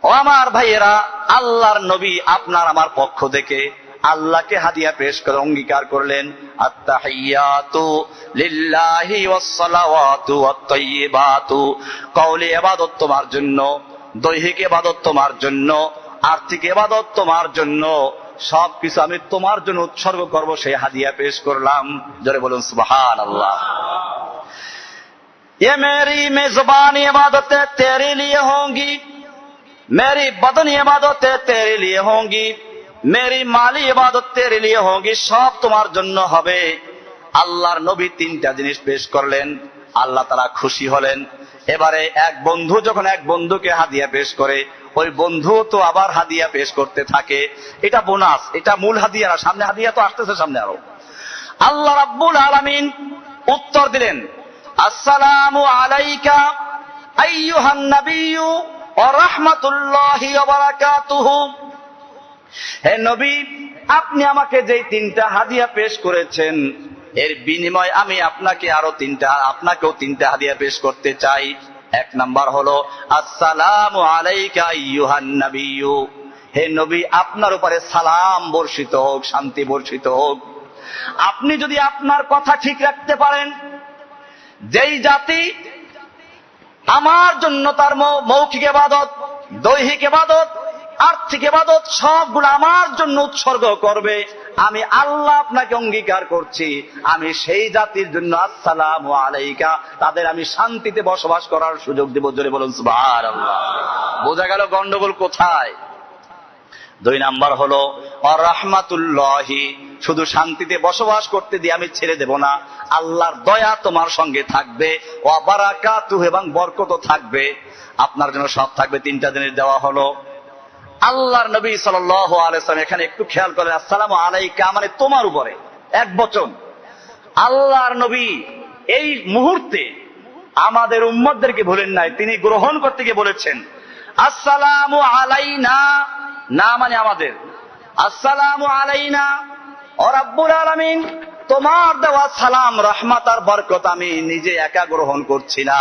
ও আমার ভাইয়েরা, আল্লাহর নবী আপনার আমার পক্ষ থেকে আল্লাহকে হাদিয়া পেশ করে অঙ্গীকার করলেন, আত-তাহিয়াতু লিল্লাহি ওয়াস-সালাওয়াতু ওয়াত-তাইয়্যিবাতু, কওলি ইবাদত তোমার জন্য, দৈহিক ইবাদত তোমার জন্য, আর্থিক ইবাদত তোমার জন্য, সবকিছু আমি তোমার জন্য উৎসর্গ করব, সেই হাদিয়া পেশ করলাম। জোরে বলুন সুবহানাল্লাহ। ये मेरी मेजबानी इबादतें तेरे लिए होंगी, मेरी बदनी इबादतें तेरे लिए होंगी, मेरी माली इबादत तेरे लिए होंगी, সব তোমার জন্য হবে। আল্লাহর নবী তিনটা জিনিস পেশ করলেন, আল্লাহ তাআলা খুশি হলেন। এবারে এক বন্ধু যখন এক বন্ধুকে হাদিয়া পেশ করে, ওই বন্ধু তো আবার হাদিয়া পেশ করতে থাকে। এটা বোনাস, এটা মূল হাদিয়া না, সামনে হাদিয়া তো আসতেছে সামনে আরো। আল্লাহ রাব্বুল আলামিন উত্তর দিলেন, আসসালামু আলাইকা আইয়ুহান নাবিয়্যু ওয়া রাহমাতুল্লাহি ওয়া বারাকাতুহু। হে নবী, আপনি আমাকে যেই তিনটা হাদিয়া পেশ করেছেন, এর বিনিময়ে আমি আপনাকেও তিনটা হাদিয়া পেশ করতে চাই। এক নাম্বার হলো আসসালামু আলাইকা আইয়ুহান নাবিয়্যু, হে নবী আপনার উপরে সালাম বর্ষিত হোক, শান্তি বর্ষিত হোক। আপনি যদি আপনার কথা ঠিক রাখতে পারেন, যেই জাতি আমার জন্য তার মৌখিক ইবাদত, দৈহিক ইবাদত, আর্থিক ইবাদত সবগুলো আমার জন্য উৎসর্গ করবে, আমি আল্লাহ আপনাকে অঙ্গীকার করছি আমি সেই জাতির জন্য আসসালামু আলাইকা, তাদের আমি শান্তিতে বসবাস করার সুযোগ দেব। জোরে বলুন সুবহানাল্লাহ। বোঝা গেল গন্ডগোল কোথায়। 2 নাম্বার হলো আর-রাহমাতুল্লাহি, শুধু শান্তিতে বসবাস করতে দিয়ে আমি ছেড়ে দেব না, আল্লাহর দয়া তোমার সঙ্গে থাকবে, ওয়া বারাকাতুহু, এবং বরকত থাকবে, আপনার জন্য সব থাকবে। 3টা জিনিস দেওয়া হলো। আল্লাহর নবী সাল্লাল্লাহু আলাইহি ওয়াসাল্লাম, এখানে একটু খেয়াল করেন, আসসালামু আলাইকা মানে তোমার উপরে, এক বচন। আল্লাহর নবী এই মুহূর্তে আমাদের উম্মতদেরকে বলেন নাই, তিনি গ্রহণ করতে গিয়ে বলেছেন আসসালামু আলাইনা, না মানে আমাদের, আসসালামু আলাইনা ও রাব্বুল আলামিন, তোমার দেওয়া সালাম, রহমত আর বরকত আমি নিজে একা গ্রহণ করছি না,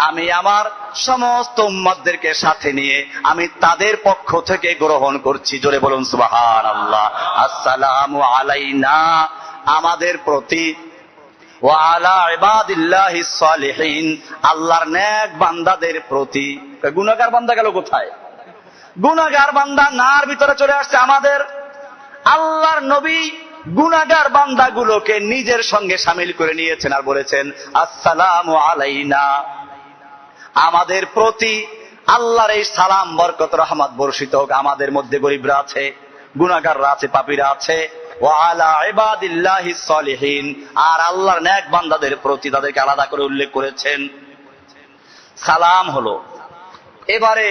আমি আমার সমস্ত উম্মতদেরকে সাথে নিয়ে আমি তাদের পক্ষ থেকে গ্রহণ করছি। জোরে বলুন সুবহানাল্লাহ। আসসালামু আলাইনা আমাদের প্রতি, ওয়া আলা ইবাদিল্লাহিস সালিহিন আল্লাহর নেক বান্দাদের প্রতি। গুনাহগার বান্দা গেল কোথায়? গুনাহগার বান্দা নার ভিতরে চলে আসছে আমাদের। আল্লাহর নবী গুনাহগার বান্দাগুলোকে নিজের সঙ্গে শামিল করে নিয়েছেন আর বলেছেন আসসালামু আলাইনা, আমাদের প্রতি আল্লাহর এই সালাম বরকত রহমত বর্ষিত হোক। আমাদের মধ্যে গরিবরা আছে, গুনাহগাররা আছে, পাপীরা আছে, ওয়া আলা ইবাদিল্লাহিস সালিহিন, আর আল্লাহর নেক বান্দাদের প্রতি তাদেরকে আলাদা করে উল্লেখ করেছেন। সালাম হলো। এবারে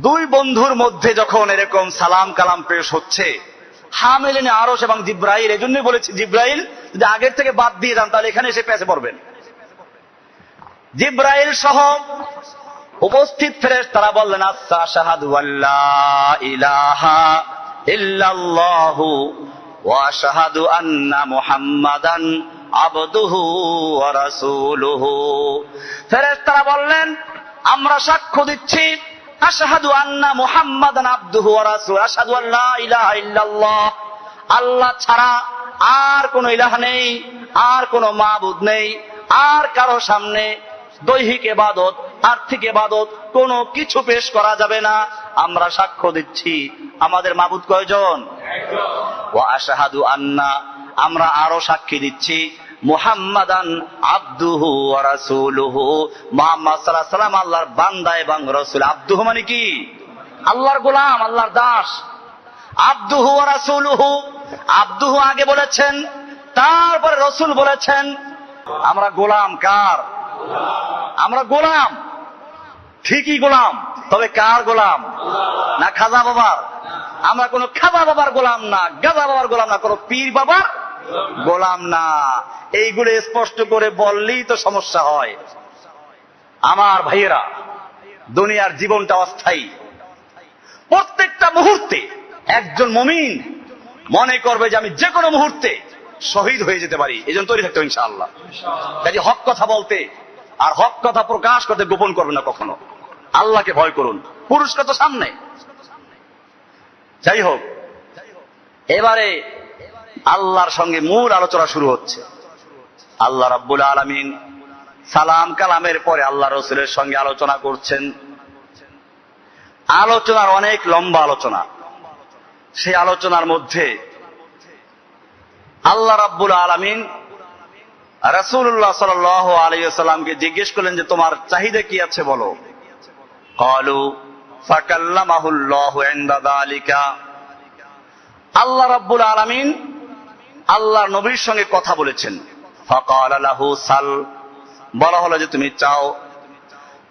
2 বন্ধুর মধ্যে যখন এরকম সালাম কালাম পেশ হচ্ছে, হামিলিনে আরশ এবং জিব্রাইল, এজন্যই বলেছি জিব্রাইল যদি আগের থেকে বাদ দিয়ে যান তাহলে এখানে এসে পেছে পড়বেন। জিব্রাইল সহ উপস্থিত ফেরেশতারা বললেন আশহাদু আল্লা ইলাহা ইল্লাল্লাহু ওয়া আশহাদু আন্না মুহাম্মাদান আবদুহু ওয়া রাসূলুহু। ফেরেশতারা বললেন আমরা সাক্ষ্য দিচ্ছি আশহাদু আন্না মুহাম্মাদান আবদুহু ওয়া রাসূলুহু, আশহাদু আল্লা ইলাহা ইল্লাল্লাহ, আল্লাহ ছাড়া আর কোন ইলাহ নেই, আর কোন মাবুদ নেই, আর কারো সামনে দৈহিক ইবাদত আর্থিক ইবাদত কোনো কিছু পেশ করা যাবে না। আমরা সাক্ষ্য দিচ্ছি আমাদের মাবুদ কয়জন? একজন। ওয়া আশহাদু আন্না, আমরা আরো সাক্ষী দিচ্ছি মুহাম্মাদান আবদুহু ওয়া রাসূলুহু, মুহাম্মদ সাল্লাল্লাহু আলাইহি ওয়াসাল্লাম আল্লাহর বান্দা এবং রাসূল। আবদুহু মানে কি? আল্লাহর গোলাম, আল্লাহর দাস। আবদুহু ওয়া রাসূলুহু, আবদুহু আগে বলেছেন, তারপরে রাসূল বলেছেন। আমরা গোলাম কার? আমরা গোলাম, ঠিকই গোলাম, তবে কার গোলাম? না খাজা বাবার। আমরা কোন খাজা বাবার গোলাম না, গাজা বাবার গোলাম না, কোন পীর বাবার গোলাম না। এইগুলো স্পষ্ট করে বললেই তো সমস্যা হয়। আমার ভাইয়েরা, দুনিয়ার জীবনটা অস্থায়ী। প্রত্যেকটা মুহূর্তে একজন মুমিন মনে করবে যে আমি যে কোনো মুহূর্তে শহীদ হয়ে যেতে পারি, এই জন্য তৈরি থাকতে ইনশাআল্লাহ। কাজে হক কথা বলতে আর হক কথা প্রকাশ করতে গোপন করবে না কখনো। আল্লাহকে ভয় করুন, পুরস্কার তো সামনে। যাই হোক, এবারে আল্লাহর সঙ্গে মূল আলোচনা শুরু হচ্ছে। আল্লাহ রাব্বুল আলামিন সালাম কালামের পরে আল্লাহ রাসূলের সঙ্গে আলোচনা করছেন। আলোচনার অনেক লম্বা আলোচনা। সেই আলোচনার মধ্যে আল্লাহ রাব্বুল আলামিন রাসূলুল্লাহ সাল্লাল্লাহু আলাইহি ওয়াসাল্লামকে জিজ্ঞেস করলেন যে তোমার চাহিদা কি আছে বলো। ক্বালু ফাকাল্লামাহুল্লাহু ইনদা যালিকা, আল্লাহ রাব্বুল আলামিন আল্লাহর নবীর সঙ্গে কথা বলেছেন। ফাকালা লাহু সাল, বলা হলো যে তুমি চাও।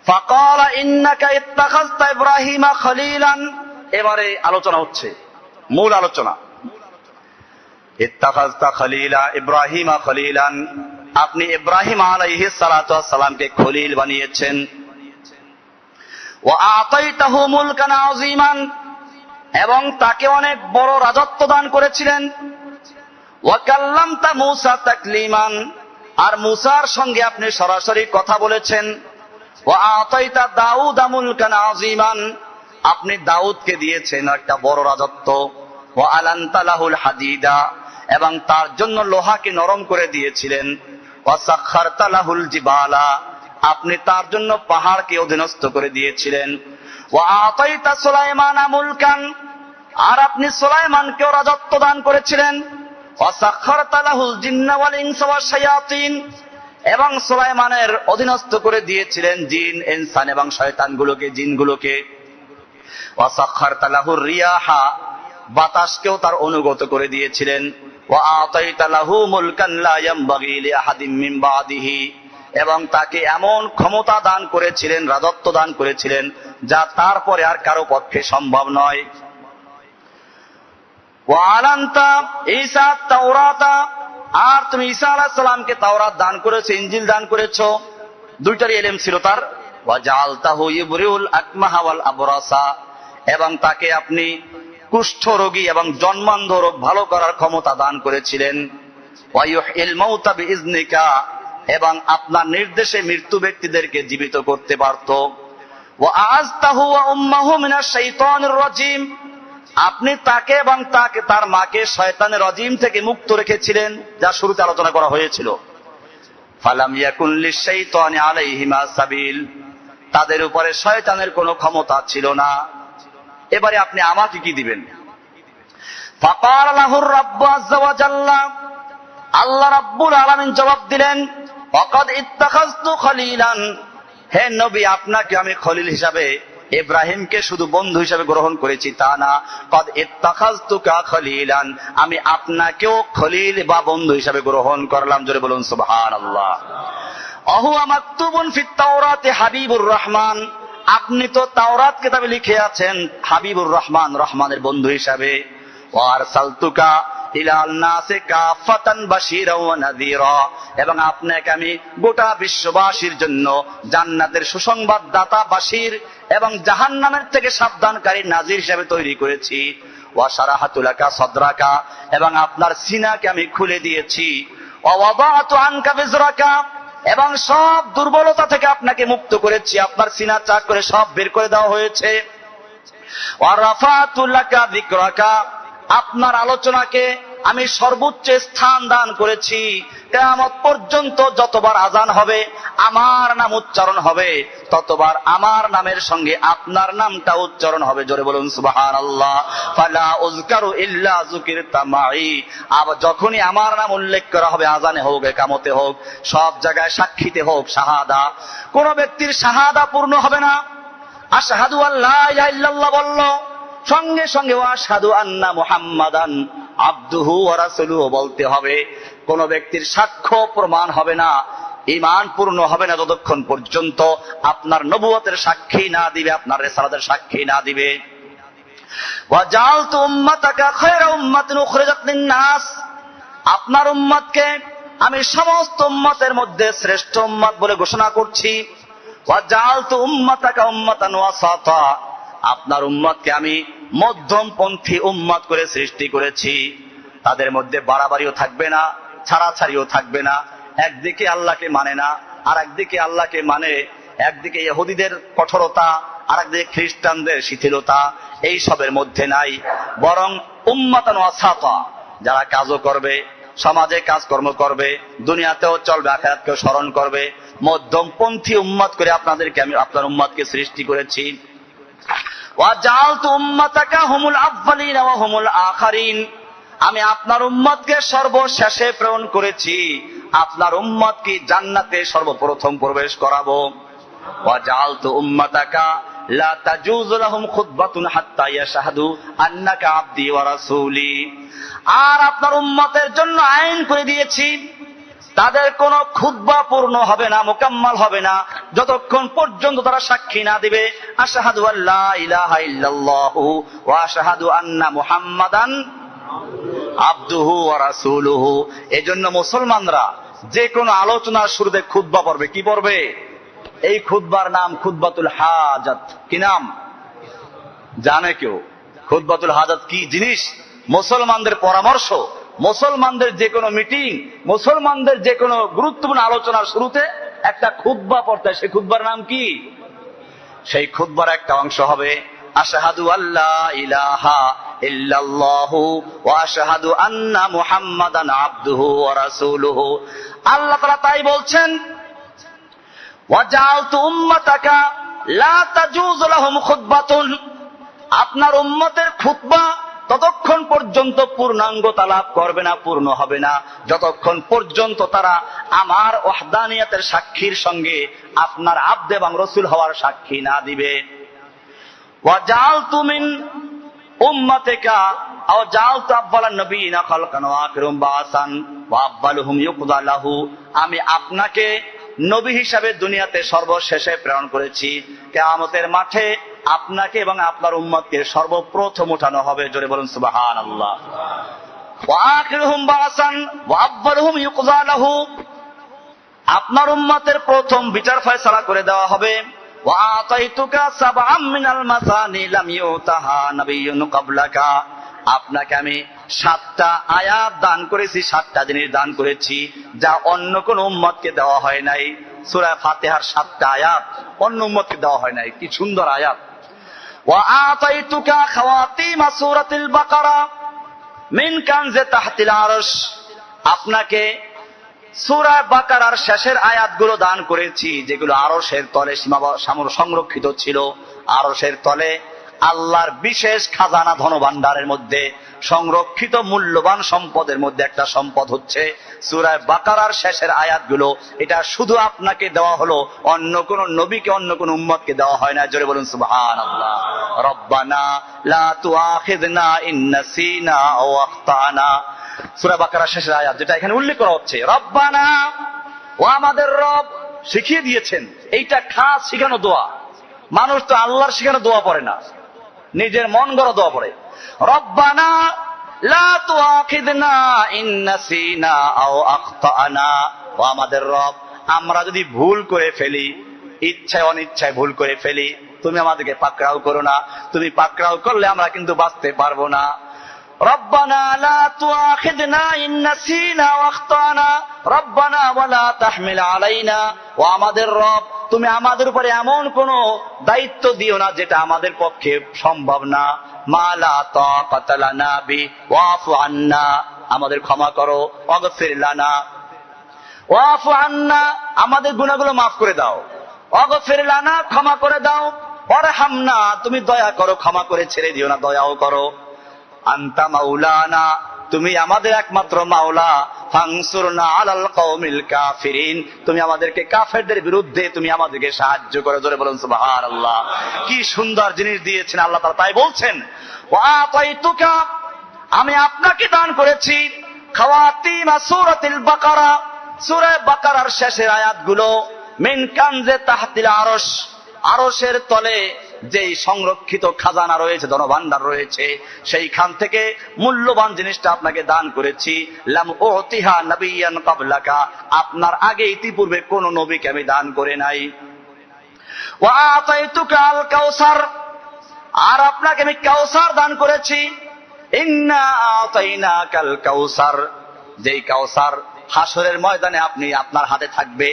ফাকালা ইন্নাকা ইত্তাখাযতা ইব্রাহিমা খলিলান, এবারে আলোচনা হচ্ছে, মূল আলোচনা। ইত্তাখাযতা খলিলা ইব্রাহিমা খলিলান, আপনি ইব্রাহিম আলাইহিস সালাতু ওয়াস সালামকে খলিল বানিয়েছেন। ওয়া আতাইতাহু মুলকান আযীমান, এবং তাকে অনেক বড় রাজত্ব দান করেছিলেন। ওয়া কাল্লামতা মূসা তাকলিমান, আর মূসার সঙ্গে আপনি সরাসরি কথা বলেছেন। ওয়া আতাইতা দাউদা মুলকান আযীমান, আপনি দাউদকে দিয়েছেন একটা বড় রাজত্ব। ওয়া আলানতা লাহুল হাদিদা, এবং তার জন্য লোহাকে নরম করে দিয়েছিলেন। ওয়া সাখখারতা লাহুল জিবালা, আপনি তার জন্য পাহাড়কে অধীনস্থ করে দিয়েছিলেন। ওয়া আতাইতা সুলাইমানা মুলকান, আর আপনি সুলাইমানকেও রাজত্ব দান করেছিলেন। ওয়া সাখখারতা লাহুল জিন্না ওয়াল ইনসা ওয়াশ শায়াতিন, এবং সুলাইমানের অধীনস্থ করে দিয়েছিলেন জিন, ইনসান এবং শয়তানগুলোকে, জিনগুলোকে। ওয়া সাখখারতা লাহুর রিয়াহা, বাতাসকেও তার অনুগত করে দিয়েছিলেন। ওয়া আতাইতা লাহু মুলকান লা ইয়ামবাগি লিআহাদিম মিন বাদিহি, এবং তাকে এমন ক্ষমতা দান করেছিলেন, রাজত্ব দান করেছিলেন, যা তারপরে আর কারো পক্ষে সম্ভব নয়। ওয়া আলান্তা ঈসা তাওরাতা, আর তুমি ঈসা আলাইহিস সালামকে তাওরাত দান করেছো, ইনজিল দান করেছো, দুইটারই ইলম ছিল তার। ওয়া জাআলতাহু ইবরিউল আকমাহা ওয়াল আবরাসা, এবং তাকে আপনি কুষ্ঠ রোগী এবং জন্মান্ধ রোগ ভালো করার ক্ষমতা দান করেছিলেন। ওয়া ইউহিল মাউতা বিইজনিকা, এবং আপনার নির্দেশে মৃত্যু ব্যক্তিদেরকে জীবিত করতে পারত। ওয়া আযতাহু ওয়া উম্মাহু মিনাশ শাইতানির রাজিম, আপনি তাকে এবং তার মাকে শয়তানের রাজিম থেকে মুক্ত রেখেছিলেন, যা শুরুতে আলোচনা করা হয়েছিল। ফালাম ইয়াকুন লিশ-শাইতানি আলাইহিমা সাবিল, তাদের উপরে শয়তানের কোনো ক্ষমতা ছিল না। এবারে আপনি আমাকে কি দিবেন? ফাকালা লাহুর রাব্বু আযজা ওয়া জাল্লা, আল্লাহ রাব্বুল আলামিন জবাব দিলেন, ওয়াকাদ ইত্তাখাযতু খলিলান, হে নবী, আপনাকে আমি খলিল হিসাবে, ইব্রাহিমকে শুধু বন্ধু হিসাবে গ্রহণ করেছি তা না, কদ ইত্তাখাযতুকা খলিলান, আমি আপনাকেও খলিল বা বন্ধু হিসাবে গ্রহণ করলাম। জোরে বলুন সুবহানাল্লাহ। অহুয়া মাকতুবুন ফিত তাওরাতি হাবিবুর রহমান, আপনি তো তাওরাত কিতাবে লিখে আছেন হাবিবুর রহমান, রহমানের বন্ধু হিসাবে। ওয়া আরসালতুকা ইলান নাসি কাফাতান বাশীরা ওয়া নাযীরা, এবং আপনাকে আমি গোটা বিশ্ববাসীর জন্য জান্নাতের সুসংবাদ দাতা বাশীর এবং জাহান্নামের থেকে সাবধানকারী নাযীর হিসেবে তৈরি করেছি। ওয়া শারাহাতু লাকা সাদরাকা, এবং আপনার সিনাকে আমি খুলে দিয়েছি। ওয়া ওয়াদাআতু আনকা বিজরাকা, এবং সব দুর্বলতা থেকে আপনাকে মুক্ত করেছি, আপনার সিনা চাক করে সব বের করে দেওয়া হয়েছে। ওয়া রাফা'তু লাকা যিকরাকা, আপনার আলোচনাকে আমি সর্বোচ্চ স্থান দান করেছি। কিয়ামত পর্যন্ত যতবার আজান হবে, আমার নাম উচ্চারণ হবে, ততবার আমার নামের সঙ্গে আপনার নামটা উচ্চারণ হবে। জোরে বলুন সুবহানাল্লাহ। ফালা উযকারু ইল্লা যুকিরতা মাই, আবার যখনই আমার নাম উল্লেখ করা হবে, আজানে হোক, ইকামতে হোক, সব জায়গায় সাক্ষীতে হোক, শাহাদা, কোন ব্যক্তির শাহাদা পূর্ণ হবে না। আশহাদু আল্লা ইলাহা ইল্লাল্লাহ বলল, সঙ্গে সঙ্গে আশহাদু আন্না মুহাম্মাদান আবদুহু ওয়া রাসূলুহু বলতে হবে। কোন ব্যক্তির সাক্ষ্য প্রমাণ হবে না, ঈমান পূর্ণ হবে না যতক্ষণ পর্যন্ত আপনার নবুয়তের সাক্ষী না দিবে, আপনার রিসালাতের সাক্ষী না দিবে। ওয়া জাআলতু উম্মাতাকা খায়রা উম্মাতিন উখরিজাত লিন-নাস, আপনার উম্মতকে আমি সমস্ত উম্মতের মধ্যে শ্রেষ্ঠ উম্মত বলে ঘোষণা করছি। ওয়া জাআলতু উম্মাতাকা উম্মাতান ওয়াসাতা, আপনার উম্মতকে আমি মধ্যমপন্থী উম্মত করে সৃষ্টি করেছি। তাদের মধ্যে বাড়াবাড়িও থাকবে না, ছাড়াছাড়িও থাকবে না, একদিকে আল্লাহকে মানে না আর একদিকে আল্লাহকে মানে, একদিকে ইহুদিদের কঠোরতা আর একদিকে খ্রিস্টানদের শিথিলতা, এই সবের মধ্যে নাই। বরং উম্মাতান ওয়াসাতা, যারা কাজও করবে, সমাজে কাজকর্ম করবে, দুনিয়াতেও চলবে, আখিরাতকেও স্মরণ করবে, মধ্যমপন্থী উম্মত করে আপনাদেরকে আমি, আপনার উম্মতকে সৃষ্টি করেছি। ওয়া জাআলতু উম্মাতাকা হুমুল আউয়ালিনা ওয়া হুমুল আখিরিন, আমি আপনার উম্মতকে সর্বশেষে প্রেরণ করেছি, আপনার উম্মতকে জান্নাতে সর্বপ্রথম প্রবেশ করাবো। ওয়া জাআলতু উম্মাতাকা লা তাজুযু লাহুম খুতবাতুন হাত্তা ইয়াশহাদু আন্নাকা আবদি ওয়া রাসূলি, আর আপনার উম্মতের জন্য আইন করে দিয়েছি, তাদের কোন খুতবা পূর্ণ হবে না, মুকাম্মাল হবে না, যতক্ষণ পর্যন্ত তারা সাক্ষী না দিবে আশহাদু আল্লা ইলাহা ইল্লাল্লাহু ওয়া আশহাদু আন্না মুহাম্মাদান আবদুহু ওয়া রাসূলুহু। এজন্য মুসলমানরা যে কোনো আলোচনার শুরুতে খুতবা পড়বে, কি পড়বে? এই খুতবার নাম খুতবাতুল হাজাত। কি নাম জানে কেউ? খুতবাতুল হাজাত কি জিনিস? মুসলমানদের পরামর্শ, মুসলমানদের যে কোনো মিটিং, মুসলমানদের যে কোনো গুরুত্বপূর্ণ আলোচনার শুরুতে একটা খুতবা পড়তে হয়। সেই খুতবার নাম কি? সেই খুতবার একটা অংশ হবে আশহাদু আল্লা ইলাহা ইল্লাল্লাহু ওয়া আশহাদু আন্না মুহাম্মাদান আবদুহু ওয়া রাসূলুহু। আল্লাহ তাআলা তাই বলছেন, ওয়াজআলতু উম্মাতাকা লা তাজুযু লাহুম খুতবাতুন, আপনার উম্মতের খুতবা ততক্ষণ পর্যন্ত পূর্ণাঙ্গতা লাভ করবে না, পূর্ণ হবে না, যতক্ষণ পর্যন্ত তারা আমার ওয়াহদানিয়াতের সাক্ষীর সঙ্গে আপনার আব্দ এবং রাসূল হওয়ার সাক্ষী না দিবে। ওয়াজআলতু মিন উম্মাতিকা আও জাআলতু আফযালান নবিয়িনা খালকান ওয়া আখিরুম বাসান ওয়া আফযালুহুম ইউকদা লাহু, আমি আপনাকে নবী হিসাবে দুনিয়াতে সর্বশেষে প্রেরণ করেছি, কিয়ামতের মাঠে আপনাকে এবং আপনার উম্মতকে সর্বপ্রথম উঠানো হবে। জোরে বলুন সুবহানাল্লাহ। ওয়া আখিরুহুম বাসান ওয়া আফযালুহুম ইউকদা লাহু, আপনার উম্মতের প্রথম বিচার ফয়সালা করে দেওয়া হবে। ওয়া আতাইতুকা সাবআম মিনাল মাসানি লাম ইউতাহা নাবিয়্যুন ক্বাবলাকা, আপনাকে আমি 7টা আয়াত দান করেছি, 7টা জিনিস দান করেছি যা অন্য কোন উম্মতকে দেওয়া হয় নাই। সূরা ফাতিহার 7টা আয়াত অন্য উম্মতকে দেওয়া হয় নাই, কি সুন্দর আয়াত। ওয়া আতাইতুকা খাওয়াতিমা সূরাতিল বাকারা মিন কানজি তাহতিল আরশ, আপনাকে সূরা বাকারার শেষের আয়াতগুলো দান করেছি যেগুলো আরশের তলে সংরক্ষিত ছিল। আরশের তলে আল্লাহর বিশেষ খাজানা ধনভাণ্ডারের মধ্যে সংরক্ষিত মূল্যবান সম্পদের মধ্যে একটা সম্পদ হচ্ছে সূরা বাকারার শেষের আয়াতগুলো। এটা শুধু আপনাকে দেওয়া হলো, অন্য কোন নবীকে অন্য কোন উম্মতকে দেওয়া হয় না। জোরে বলুন সুবহানাল্লাহ। রব্বানা লা তুআখিযনা ইন নাসিনা আও আখতানা, সূরা বাকারার শেষের আয়াত যেটা এখানে উল্লেখ করা হচ্ছে। রব্বানা, ও আমাদের রব শিখিয়ে দিয়েছেন, এইটা খাস শিখানো দোয়া। মানুষ তো আল্লাহর শিখানো দোয়া পড়ে না, নিজের মন গড়া দোয়া পড়ে। রব্বানা লা তুআখিযনা ইন নাসিনা আও আখতানা, ও আমাদের রব আমরা যদি ভুল করে ফেলি, ইচ্ছায় অনিচ্ছায় ভুল করে ফেলি, তুমি আমাদেরকে পাকড়াও করো না। তুমি পাকড়াও করলে আমরা কিন্তু বাঁচতে পারবো না। রব্বানা লা তুআখিযনা ইন নাসিনা ওয়া আখতানা রব্বানা ওয়া লা তাহমিল আলাইনা, ও আমাদের রব তুমি আমাদের উপরে এমন কোন দায়িত্ব দিও না যেটা আমাদের পক্ষে সম্ভব না। মা লা তাকাতা লানা বি ওয়াফু আন্না, আমাদের ক্ষমা করো। ওয়াগফির লানা ওয়াফু আন্না, আমাদের গুনাহগুলো মাফ করে দাও। ওয়াগফির লানা, ক্ষমা করে দাও। ওয়ারহামনা, তুমি দয়া করো, ক্ষমা করে ছেড়ে দিও না, দয়াও করো। আনতা মাওলানা, তুমি আমাদের একমাত্র মাওলা। ফানসুরনা আলাল কওমিল কাফিরিন, তুমি আমাদেরকে কাফেরদের বিরুদ্ধে তুমি আমাদেরকে সাহায্য করো। জোরে বলুন সুবহানাল্লাহ। কি সুন্দর জিনিস দিয়েছেন আল্লাহ তাআলা, তাই বলছেন ওয়া আতাইতুকা, আমি আপনাকে দান করেছি খাওয়াতিমা সূরাতিল বাকারা, সূরা বাকারার শেষের আয়াতগুলো। মিন কানজি তাহতিল আরশ, আরশের তলে যেই সংরক্ষিত খাজানা রয়েছে, ধনভাণ্ডার রয়েছে, সেইখান থেকে মূল্যবান জিনিসটা আপনাকে দান করেছি। লাম উতিহা নাবিয়ান ক্বাবলাকা, আপনার আগে ইতিপূর্বে কোন নবীকে আমি দান করে নাই। ওয়া আতাইতুকা আল কাউসার, আর আপনাকে আমি কাউসার দান করেছি। ইন্না আতাইনাকাল কাউসার, যেই কাউসার হাসরের ময়দানে আপনি আপনার হাতে থাকবে,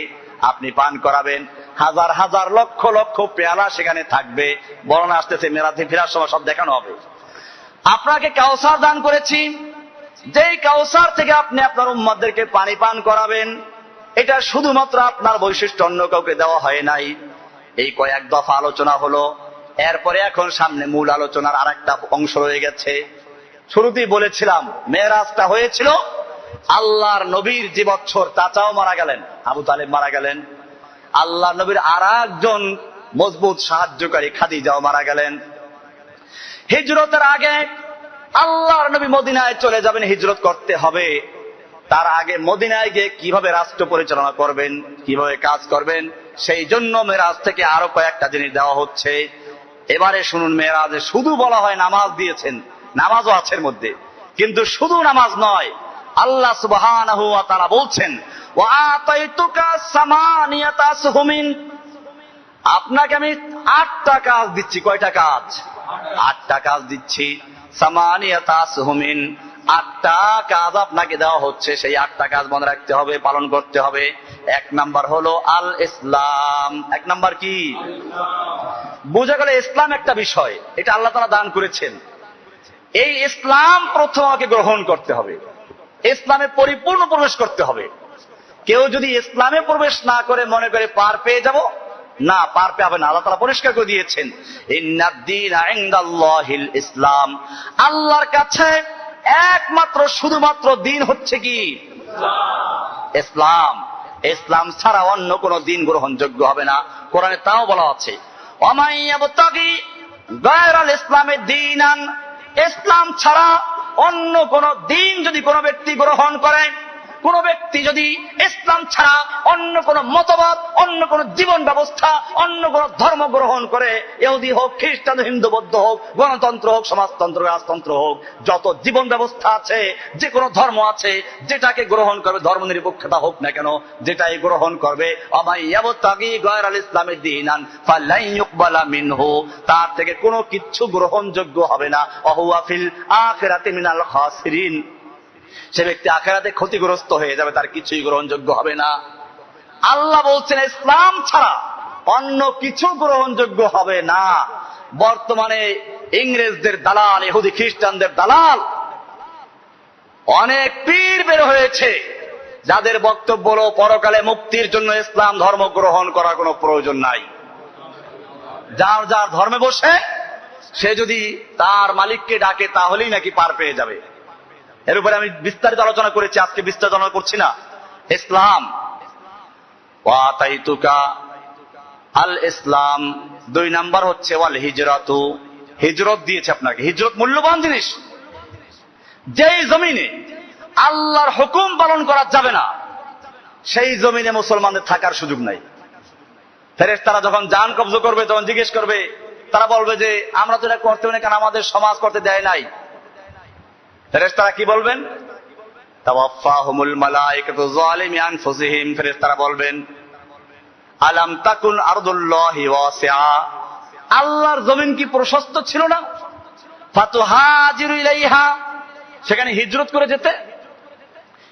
আপনি পান করাবেন। হাজার হাজার লক্ষ লক্ষ পেয়ালা সেখানে থাকবে। বর্ণনা আসতেছে, মেরাজে ফেরার সময় সব দেখানো হবে। আপনাকে কাউসার দান করেছি, যেই কাউসার থেকে আপনি আপনার উম্মতদেরকে পানি পান করাবেন। এটা শুধুমাত্র আপনার বৈশিষ্ট্য, অন্য কাউকে দেওয়া হয় নাই। এই কয়েক দফা আলোচনা হলো, এরপরে এখন সামনে মূল আলোচনার আরেকটা অংশ রয়ে গেছে। শুরুতেই বলেছিলাম মেরাজটা হয়েছিল আল্লাহর নবীর যে বছর চাচাও মারা গেলেন, আবু তালেব মারা গেলেন। আল্লাহ নবীর আর একজন মজবুত সাহায্যকারী খাদিজাও মারা গেলেন। হিজরতের আগে আল্লাহর নবী মদিনায় চলে যাবেন, হিজরত করতে হবে। তার আগে মদিনায় গিয়ে কিভাবে রাষ্ট্র পরিচালনা করবেন, কিভাবে কাজ করবেন, সেই জন্য মেরাজ থেকে আরো কয়েকটা জিনিস দেওয়া হচ্ছে। এবারে শুনুন, মেরাজে শুধু বলা হয় নামাজ দিয়েছেন, নামাজও আছে এর মধ্যে, কিন্তু শুধু নামাজ নয়। আল্লাহ সুবহানাহু ওয়া তাআলা বলছেন ওয়া আতাইতুকা সামানিয়াতা আসহুমিন, আপনাকে আমি 8টা কাজ দিচ্ছি। কয়টা কাজ? 8টা কাজ দিচ্ছি। সামানিয়াতা আসহুমিন, 8টা কাজ আপনাকে দেওয়া হচ্ছে। সেই 8টা কাজ মনে রাখতে হবে, পালন করতে হবে। 1 নাম্বার হলো আল ইসলাম। 1 নাম্বার কি? বোঝা গেল ইসলাম একটা বিষয়, এটা আল্লাহ তাআলা দান করেছেন। এই ইসলাম প্রথম আমাকে গ্রহণ করতে হবে, ইসলামে পরিপূর্ণ প্রবেশ করতে হবে। কেউ যদি ইসলামে প্রবেশ না করে মনে করে পার পেয়ে যাব, না, পার পাবে না। আল্লাহ তাআলা পরিষ্কার করে দিয়েছেন, ইন্নাদ-দীনা ইনদাল্লাহিল ইসলাম, আল্লাহর কাছে একমাত্র শুধুমাত্র দিন হচ্ছে কি? ইসলাম। ইসলাম ছাড়া অন্য কোন দিন গ্রহণযোগ্য হবে না। কোরআনে তাও বলা আছে, ওয়ামাইয়াবতাগি গায়রাল ইসলামের দীনান, ইসলাম ছাড়া অন্য কোন দিন যদি কোনো ব্যক্তি গ্রহণ করে, কোন ব্যক্তি যদি ইসলাম ছাড়া অন্য কোন মতবাদ, অন্য কোন জীবন ব্যবস্থা, অন্য কোন ধর্ম গ্রহণ করে, ইহুদি হোক, খ্রিস্টান, হিন্দু, বৌদ্ধ হোক, গণতন্ত্র হোক, সমাজতন্ত্র, রাজতন্ত্র হোক, যত জীবন ব্যবস্থা আছে, যে কোনো ধর্ম আছে, যেটাকে গ্রহণ করবে, ধর্ম নিরপেক্ষতা হোক না কেন, যেটাই গ্রহণ করবে, ওয়ামাইয়াবতাগি গায়রাল ইসলামের দীনান ফালান ইউকবালা মিনহু, তার থেকে কোনো কিচ্ছু গ্রহণযোগ্য হবে না, ওয়াহুয়া ফিল আখিরাতি মিনাল খাসিরিন, সে ব্যক্তি আখিরাতে ক্ষতিগ্রস্ত হয়ে যাবে, তার কিছুই গ্রহণযোগ্য হবে না। আল্লাহ বলছেন ইসলাম ছাড়া অন্য কিছু গ্রহণযোগ্য হবে না। বর্তমানে ইংরেজদের দালাল, ইহুদি খ্রিস্টানদের দালাল অনেক পীর বের হয়েছে, যাদের বক্তব্য হলো পরকালে মুক্তির জন্য ইসলাম ধর্ম গ্রহণ করার কোনো প্রয়োজন নাই। যার যার ধর্মে বসে সে যদি তার মালিককে ডাকে তাহলেই নাকি পার পেয়ে যাবে। এর উপরে আমি বিস্তারিত আলোচনা করেছি, আজকে বিস্তারিত আলোচনা করছি না। ইসলাম, ওয়াতাইতুকা আল ইসলাম, 2 নাম্বার হচ্ছে ওয়াল হিজরাতু, হিজরত দিয়েছে আপনাকে। হিজরত মূল্যবান জিনিস। যেই জমিনে আল্লাহর হুকুম পালন করা যাবে না, সেই জমিনে মুসলমানদের থাকার সুযোগ নাই। ফেরেশতারা যখন জান কবজ করবে, তখন জিজ্ঞেস করবে, তারা বলবে যে আমরা তো এটা করতে পারি না, কারণ আমাদের সমাজ করতে দেয় নাই। ফেরেশতারা কি বলবেন? তাওয়াফাহুমুল মালায়েকাতু যালিমি আনফুসিহিম, ফেরেশতারা বলবেন আলাম তাকুন আরদুল্লাহি ওয়াসিআ, আল্লাহর জমিন কি প্রশস্ত ছিল না? ফাতুহাজিরু ইলাইহা, সেখানে হিজরত করে যেতে।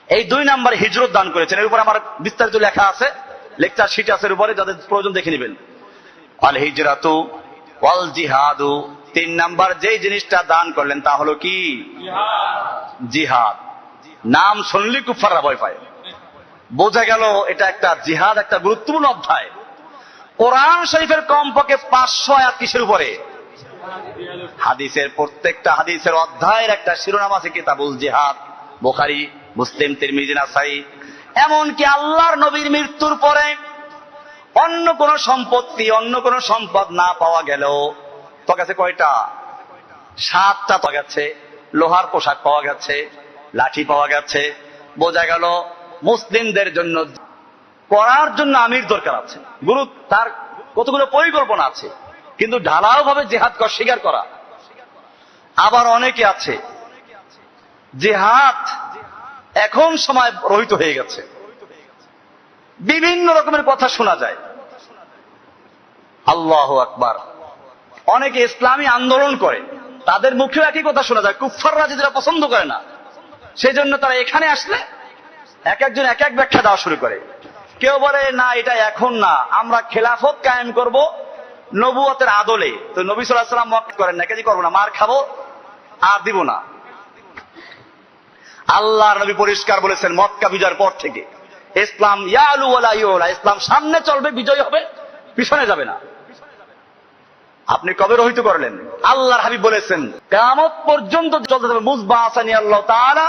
এই 2 নাম্বার হিজরত দান করেছেন। এর উপর আমার বিস্তারিত লেখা আছে, লেকচার শিট আছে, এর উপরে যাদের প্রয়োজন দেখে নেবেন। আল হিজরাতু ওয়াল জিহাদু, 3 নাম্বার যেই জিনিসটা দান করলেন তা হলো কি? জিহাদ। নাম শুনলি কুফাররা ভয় পায়। বোঝা গেল এটা একটা জিহাদ, একটা গুরুত্বপূর্ণ অধ্যায়। কোরআন শরীফের কমপক্ষে 500 আয়াত কিসের উপরে? হাদিসের। প্রত্যেকটা হাদিসের অধ্যায়ের একটা শিরোনাম আছে কিতাবুল জিহাদ, বুখারী, মুসলিম, তিরমিজি, নাসাই। এমনকি আল্লাহর নবীর মৃত্যুর পরে অন্য কোন সম্পত্তি, অন্য কোন সম্পদ না পাওয়া গেলেও তো গেছে কয়টা? 7টা পাওয়া গেছে। লোহার পোশাক পাওয়া গেছে, লাঠি পাওয়া গেছে। বোঝা গেল মুসলিমদের জন্য করার জন্য আমির দরকার আছে, গুরু, তার কতগুলো পরিকল্পনা আছে, কিন্তু ঢালাও ভাবে জিহাদ স্বীকার করা। আবার অনেকে আছে জিহাদ এখন সময় রহিত হয়ে গেছে, বিভিন্ন রকমের কথা শোনা যায়। আল্লাহু আকবার। অনেকে ইসলামী আন্দোলন করে, তাদের মুখেও একই কথা শোনা যায়। কুফাররা যেটা পছন্দ করে না, সেই জন্য তারা এখানে আসলে এক একজন এক এক ব্যাখ্যা দেওয়া শুরু করে। কেউ বলে না, এটা এখন না, আমরা খেলাফত কায়েম করব নবুয়তের আদলে। তো নবী সাল্লাল্লাহু আলাইহি ওয়াসাল্লাম মত করেন না, কেজি করবো না, মার খাবো আর দিব না। আল্লাহর নবী পরিষ্কার বলেছেন মক্কা বিজয়ের পর থেকে ইসলাম ইয়ালু ওয়ালা ইউলা, ইসলাম সামনে চলবে, বিজয় হবে, পিছনে যাবে না। আপনি কবে রহিত করলেন? আল্লাহর হাবিব বলেছেন কিয়ামত পর্যন্ত চলতে থাকবে। মুসবাসানি আল্লাহ তাআলা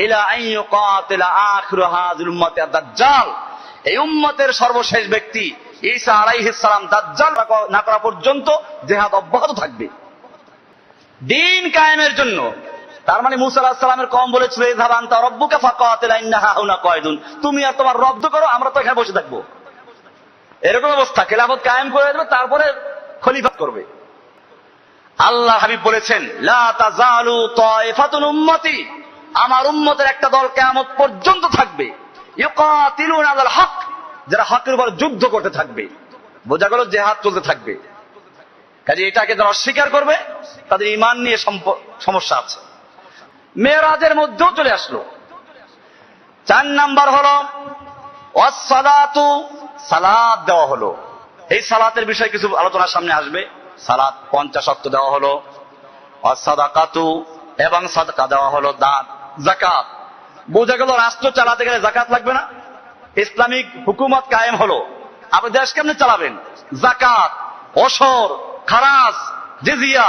ইলা আন ইউকাতিলা আখির হাযিল উম্মতি আদ-দাজ্জাল, এই উম্মতের সর্বশেষ ব্যক্তি ঈসা আলাইহিস সালাম দাজ্জাল না করা পর্যন্ত জিহাদ অব্যাহত থাকবে দ্বীন কায়েমের জন্য। তার মানে মুসা আলাইহিস সালামের কওম বলেছিল ইযহাব আনতা রাব্বুকা ফাকাতিলা ইন্না হাউনা কায়দুন, তুমি আর তোমার রব করো, আমরা তো এখানে বসে থাকবো। এরকম অবস্থা, খেলাফত কায়েম করে দেবে, তারপরে খলিফাত করবে। আল্লাহ হাবিব বলেছেন লা তাজালু তায়ফাতুন উম্মতি, আমার উম্মতের একটা দল কিয়ামত পর্যন্ত থাকবে, ইউকাতিলুনা আলাল হক, যারা হকের উপর যুদ্ধ করতে থাকবে। বোঝা গেল জিহাদ চলতে থাকবে। কাজে এটাকে যারা অস্বীকার করবে তাদের ঈমান নিয়ে সমস্যা আছে। মেরাজের মধ্যেও চলে আসলো। 4 নাম্বার হলো ওয়াস-সালাতু, সালাত দেওয়া হলো। এই সালাতের বিষয়ে কিছু আলোচনার সামনে আসবে। সালাত 50 ওয়াক্ত দেওয়া হলো। ওয়াস-সাদাকাতু, এবং সাদকা দেওয়া হলো। দান, যাকাত। বোঝা গেল রাষ্ট্র চালাতে গেলে যাকাত লাগবে না? ইসলামিক হুকুমত কায়েম হলো, আপনি দেশ কেমনে চালাবেন? যাকাত, ওশর, খারাজ, জিজিয়া,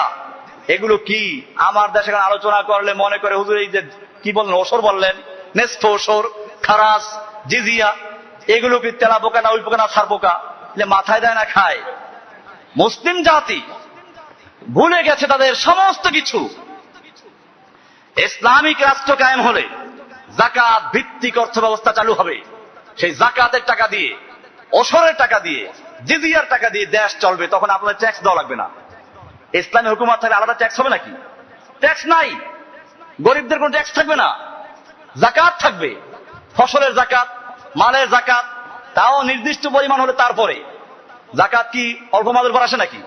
এগুলো কি? আমার দেশে আলোচনা করলে মনে করে হুজুর এই যে কি বললেন, ওশর বললেন, নেসফ ওশর, খারাজ, জিজিয়া, এগুলো কি তেলা পোকা না ওই পোকা না সার পোকা? মাথায় দেয় না খায়? মুসলিম জাতি ভুলে গেছে তাদের সমস্ত কিছু। ইসলামিক রাষ্ট্র কায়েম হলে যাকাত ভিত্তিক অর্থ ব্যবস্থা চালু হবে। সেই যাকাতের টাকা দিয়ে, ওশরের টাকা দিয়ে, জিজিয়ার টাকা দিয়ে দেশ চলবে। তখন আপনাদের ট্যাক্স দেওয়া লাগবে না। ইসলামী হুকুমত থাকলে আলাদা ট্যাক্স হবে নাকি? ট্যাক্স নাই, গরিবদের কোনো ট্যাক্স থাকবে না। যাকাত থাকবে, ফসলের যাকাত, মালের যাকাত, তাও নির্দিষ্ট পরিমাণ হলে তারপরে। যাকাত কি অল্প মালের উপর আসে নাকি?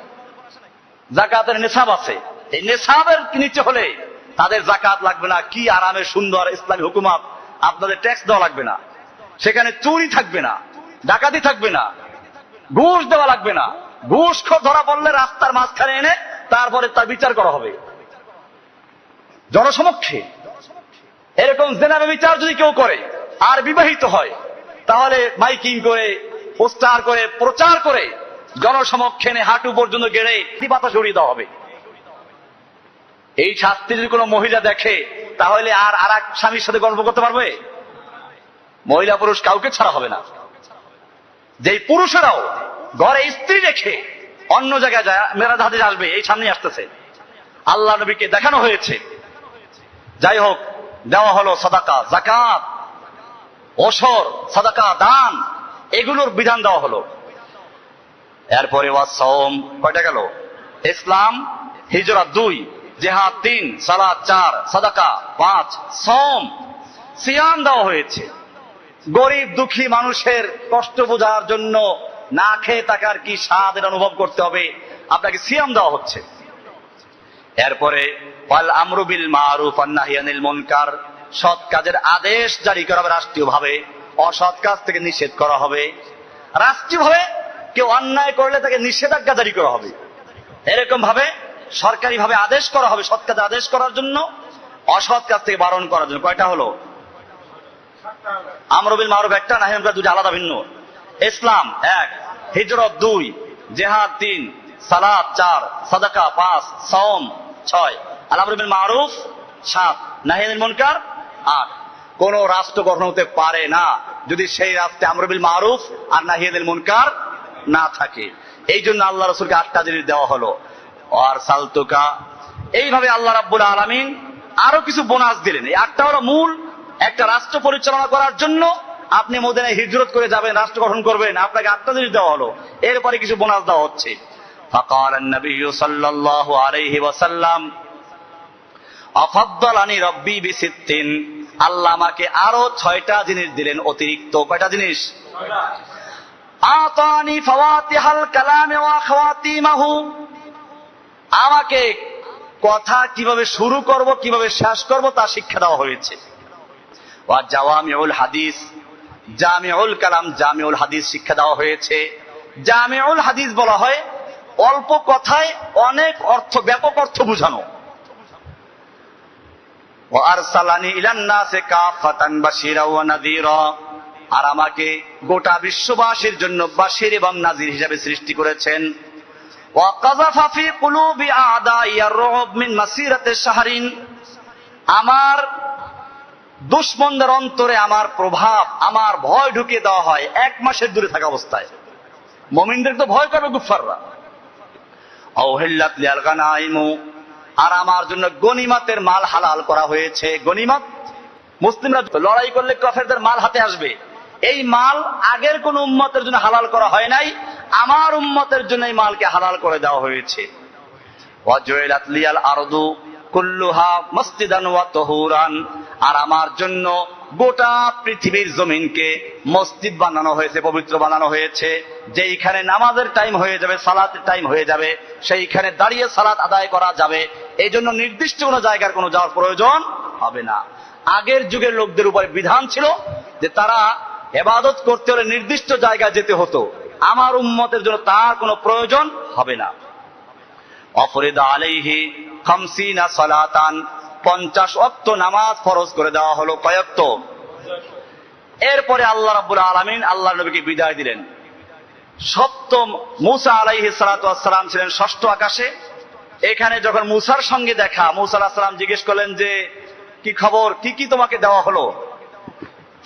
যাকাতের নেশাব আছে, এই নেশাবের নিচে হলে তাদের যাকাত লাগবে না। কি আরামের সুন্দর ইসলামী হুকুমত! আপনাদের ট্যাক্স দেওয়া লাগবে না, সেখানে চুরি থাকবে না, ডাকাতি থাকবে না, ঘুষ দেওয়া লাগবে না। ঘুষখোর ধরা পড়লে রাস্তার মাঝখানে এনে তারপরে তার বিচার করা হবে জনসমক্ষে। এরকম জেনাবে বিচার যদি কেউ করে আর বিবাহিত হয়, তাহলে মাইকিং করে, পোস্টার করে, প্রচার করে জনসমক্ষে এনে হাঁটু পর্যন্ত গেড়ে বাতাস উড়িয়ে দেওয়া হবে। এই শাস্তি যদি কোনো মহিলা দেখে, তাহলে আর এক স্বামীর সাথে গল্প করতে পারবে? মহিলা পুরুষ কাউকে ছাড়া হবে না। যেই পুরুষেরাও ঘরে স্ত্রী রেখে অন্য জায়গায় যায়, মেরাজ হাদিস আসবে, এই সামনে আসতেছে, আল্লাহ নবীকে দেখানো হয়েছে। যাই হোক, দেওয়া হলো সাদাকা, যাকাত, ওশর, সাদাকা, দান, এগুলোর বিধান দেওয়া হলো। এরপরে ওয়াসওম, কয়টা গেল? ইসলাম, হিজরত 2, জিহাদ 3, সালাত 4, সাদাকা 5, সওম, সিয়াম দেওয়া হয়েছে। গরিব দুঃখী মানুষের কষ্ট বোঝার জন্য না খেয়ে থাকার কি স্বাদ এটা অনুভব করতে হবে, আপনাকে সিয়াম দেওয়া হচ্ছে। এরপরে ওয়াল আমরু বিল মারুফ ওয়ান নাহয়ি আনিল মুনকার, সৎ কাজের আদেশ জারি করা হবে রাষ্ট্রীয়ভাবে, অসৎ কাজ থেকে নিষেধ করা হবে। রাষ্ট্রীয়ভাবে কেউ অন্যায় করলে তাকে নিষেধাজ্ঞা জারি করা হবে। এরকম ভাবে সরকারি ভাবে আদেশ করা হবে, সৎ কাজে আদেশ করার জন্য, অসৎ কাজ থেকে বারণ করার জন্য। কয়টা হলো? আমরু বিল মারুফ একটা, নাহয়ি আনিল মুনকার দুটো, আলাদা ভিন্ন। ইসলাম 1, হিজরত 2, জিহাদ 3, সালাত 4, সাদাকা 5, সওম 6, আল আমরু বিল মারুফ 7, নাহয়ি আনিল মুনকার 8। কোন রাষ্ট্র গঠন হতে পারে না যদি সেই রাষ্ট্রে আমরু বিল মারুফ আর নাহয়ি আনিল মুনকার না থাকে। এই জন্য আল্লাহ রাসূলকে 8টা জিনিস দেওয়া হলো। আর সালতুকা, এইভাবে আল্লাহ রাব্বুল আলামিন আরো কিছু বোনাস দিলেন। এই 8টা হলো মূল। একটা রাষ্ট্র পরিচালনা করার জন্য আপনি মদিনায় হিজরত করে যাবেন, রাষ্ট্র গঠন করবেন, আপনাকে 8টা জিনিস দেওয়া হলো। এরপরে কিছু বোনাস দেওয়া হচ্ছে। ফাকাল আন-নবী সাল্লাল্লাহু আলাইহি ওয়াসাল্লাম আফাদ্দালানি রাব্বি বিসিত্তিন, আল্লাহ আমাকে আরো 6টা জিনিস দিলেন অতিরিক্ত। কয়টা জিনিস? আতানি ফাওয়াতিহাল কালামে ওয়া খাওয়াতিমাহু, আমাকে কথা কিভাবে শুরু করব, কিভাবে শেষ করব তা শিক্ষা দেওয়া হয়েছে। ওয়া জাওয়ামিউল হাদিস, জামিউল কালাম, জামিউল হাদিস শিক্ষা দেওয়া হয়েছে। জামিউল হাদিস বলা হয় অল্প কথায় অনেক অর্থ, ব্যাপক অর্থ বুঝানো। ওয়া আরসালানি ইলান নাসি কাফাতান বাশীরা ওয়া নাযীরা, আর আমাকে গোটা বিশ্ববাসীর জন্য বাশীর এবং নাযীর হিসেবে সৃষ্টি করেছেন। ওয়া কাযাফা ফি কুলুবি আ'দাই আর-রুব মিন মাসিরাতি শাহরিন, আমার দুশমনদের অন্তরে আমার প্রভাব, আমার ভয় ঢুকিয়ে দেওয়া হয় 1 মাসের দূরে থাকা অবস্থায়। মুমিনদের তো ভয় করবে কুফাররা। আউহিল্লাত লিল গানাইমু, আর আমার জন্য গনিমতের মাল হালাল করা হয়েছে। গনিমত, মুসলিমরা লড়াই করলে কাফেরদের মাল হাতে আসবে, এই মাল আগের কোন উম্মতের জন্য হালাল করা হয় নাই, আমার উম্মতের জন্য এই মালকে হালাল করে দেওয়া হয়েছে। ওয়া জুইলাত লিয়াল আরদু কুল্লুহা মসজিদান ওয়া তাহুরান, আর আমার জন্য গোটা পৃথিবীর জমিনকে মসজিদ বানানো হয়েছে, পবিত্র বানানো হয়েছে। যেইখানে নামাজের টাইম হয়ে যাবে, সালাতের টাইম হয়ে যাবে, সেইখানে দাঁড়িয়ে সালাত আদায় করা যাবে। এই জন্য নির্দিষ্ট কোনো জায়গার কোনো যাওয়ার প্রয়োজন হবে না। আগের যুগের লোকদের উপরে বিধান ছিল যে তারা ইবাদত করতে হলে নির্দিষ্ট জায়গায় যেতে হতো, আমার উম্মতের জন্য তার কোনো প্রয়োজন হবে না। অফরিদা আলাইহি 50 সালাতান, 50 ওয়াক্ত নামাজ ফরজ করে দেওয়া হলো। কয় ওয়াক্ত? এরপরে আল্লাহ রাব্বুল আলামিন আল্লাহর নবীকে বিদায় দিলেন। সপ্তম মূসা আলাইহিস সালাতু ওয়াস সালাম ছিলেন ষষ্ঠ আকাশে। এখানে যখন মূসার সঙ্গে দেখা, মূসা আলাইহিস সালাম জিজ্ঞেস করলেন যে কি খবর, কি কি তোমাকে দেওয়া হলো?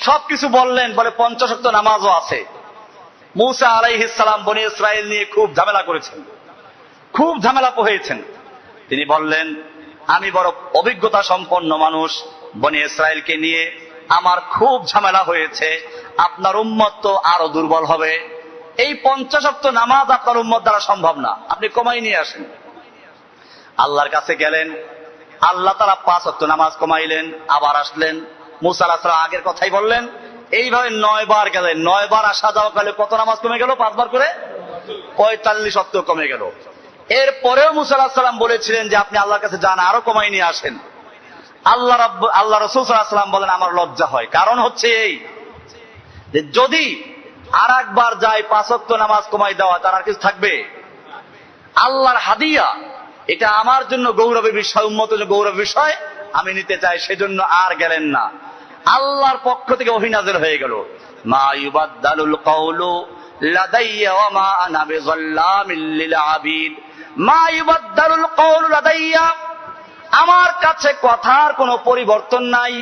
সবকিছু বললেন। বলে 50 ওয়াক্ত নামাজও আছে। মূসা আলাইহিস সালাম বনি ইসরাইল নিয়ে খুব ঝামেলা করেছেন, খুব ঝামেলা পোহাইছেন। তিনি বললেন, আমি বড় অভিজ্ঞতা সম্পন্ন মানুষ, বনি ইসরাইলকে নিয়ে আমার খুব ঝামেলা হয়েছে, আপনার উম্মত তো আরো দুর্বল হবে। এই 50 ওয়াক্ত নামাজ আপনার উম্মত দ্বারা সম্ভব না, আপনি কমাই নিয়ে আসেন। আল্লাহর কাছে গেলেন, আল্লাহ তাআলা 5 ওয়াক্ত নামাজ কমাইলেন। আবার আসলেন, মূসা আলাইহিস সালাম আগের কথাই বললেন। এইভাবে 9 বার গেলেন। 9 বার আসা যাওয়া করলে কত নামাজ কমে গেল? 5 বার করে 45 ওয়াক্ত কমে গেল। এরপরেও মূসা আলাইহিস সালাম বলেছিলেন যে আপনি আল্লাহর কাছে যান, আরো কমাই নিয়ে আসেন। আল্লাহ রাসূল সাল্লাল্লাহু আলাইহি ওয়াসাল্লাম বলেন, আমার লজ্জা হয়। কারণ হচ্ছে এই যে যদি আর একবার যায় 5 ওয়াক্ত নামাজ কমাই দেওয়া, তার আর কিছু থাকবে? আল্লাহর হাদিয়া, এটা আমার জন্য গৌরবের বিষয়, উম্মতের জন্য গৌরবের বিষয়, আমি নিতে চাই। সেজন্য আর গেলেন না। আল্লাহর পক্ষ থেকে ওহী নাযিল হয়ে গেল, মা ইউবাদদালুল কাওলু লাদাইয়া ওয়া মা আনা বিযাল্লামিল লিল আবিদ। মা ইউবাদদালুল কাওলু লাদাইয়া, আমার কাছে কথার কোনো পরিবর্তন নাই।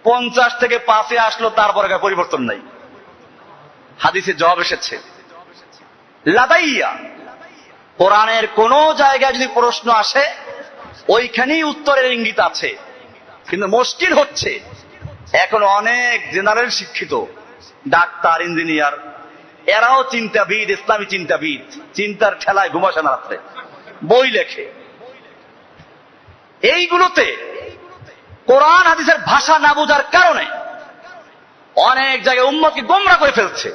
50 থেকে 5-এ আসলো, তারপরে পরিবর্তন নাই। হাদিসে জবাব এসেছে লাদাইয়া। কোরআনের কোন জায়গায় যদি প্রশ্ন আসে, ওইখানেই উত্তরের ইঙ্গিত আছে। কিন্তু মুশকিল হচ্ছে এখন অনেক জেনারেল শিক্ষিত ডাক্তার, ইঞ্জিনিয়ার, এরাও চিন্তাবিদ, ইসলামী চিন্তাবিদ, চিন্তার খেলায় ঘুমাসে না রাত্রে, বই লেখে। এইগুলোতে কোরআন হাদিসের ভাষা না বোঝার কারণে অনেক জায়গায় উম্মতকে গোমরাহ করে ফেলছে।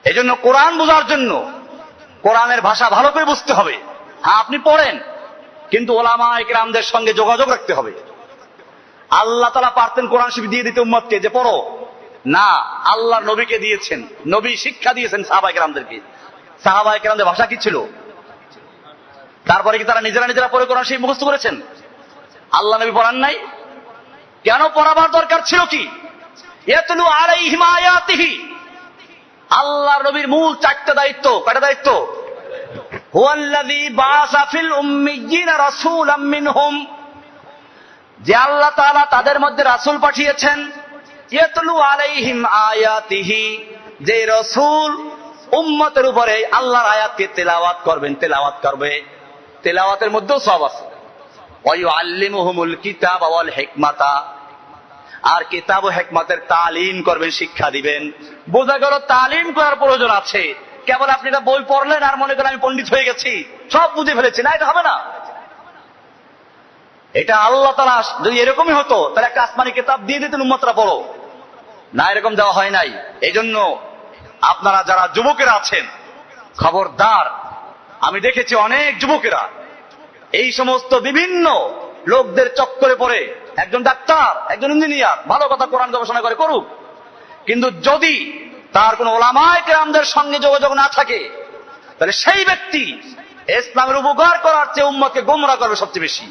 এজন্য কোরআন বোঝার জন্য কোরআনের ভাষা ভালো করে বুঝতে হবে। হ্যাঁ, আপনি পড়েন, কিন্তু ওলামায়ে কেরামদের সঙ্গে যোগাযোগ রাখতে হবে। আল্লাহ তাআলা পারতেন কোরআন শরীফ দিয়ে দিতে উম্মতকে যে পড়ো, না, আল্লাহর নবীকে দিয়েছেন, নবী শিক্ষা দিয়েছেন সাহাবায়ে কেরামদেরকে। সাহাবায়ে কেরামদের ভাষা কি ছিল? তারপরে কি তারা নিজেরা নিজেরা পড়ে কোরআন শরীফ মুখস্থ করেছেন? আল্লাহ নবী পড়ান নাই? কেন পড়াবার দরকার ছিল? কি ইয়াতলু আলাইহিম আয়াতিহি। আল্লাহর নবীর মূল 4টা দায়িত্ব। কয়টা দায়িত্ব? হুয়াল্লাযী বাআসা ফিল উম্মিয়্যিনা রাসূলাম মিনহুম, যে আল্লাহ তাআলা তাদের মধ্যে রাসূল পাঠিয়েছেন। ইয়াতলু আলাইহিম আয়াতিহি, যে রাসূল উম্মতের উপরে আল্লাহর আয়াতকে তেলাওয়াত করবেন, তেলাওয়াত করবে। তেলাওয়াতের মধ্যেও সওয়াব আছে। ওয়া ইউআল্লিমুহুমুল কিতাবা ওয়াল হিকমাতা, আর কিতাব ও হিকমতের তালিম করবেন, শিক্ষা দিবেন। বোঝা গেল তালিম করার প্রয়োজন আছে। কেবল আপনি একটা বই পড়লেন আর মনে করেন আমি পণ্ডিত হয়ে গেছি, সব বুঝে ফেলেছি, না, এটা হবে না। এটা আল্লাহ তাআলা যদি এরকমই হতো তাহলে একটা আসমানি কিতাব দিয়ে দিতেন, উম্মতরা পড়ো। না, এরকম দেওয়া হয় নাই। এই জন্য আপনারা যারা যুবকেরা আছেন, খবরদার। আমি দেখেছি অনেক যুবকেরা এই সমস্ত বিভিন্ন লোকদের চক্করে পড়ে, একজন ডাক্তার, একজন ইঞ্জিনিয়ার, ভালো কথা, কোরআন গবেষণা করে করুক, কিন্তু যদি তার কোন ওলামায়ে কেরামদের সঙ্গে যোগাযোগ না থাকে, তাহলে সেই ব্যক্তি ইসলামের উপকার করার চেয়ে উম্মতকে গোমরাহ করবে সবচেয়ে বেশি।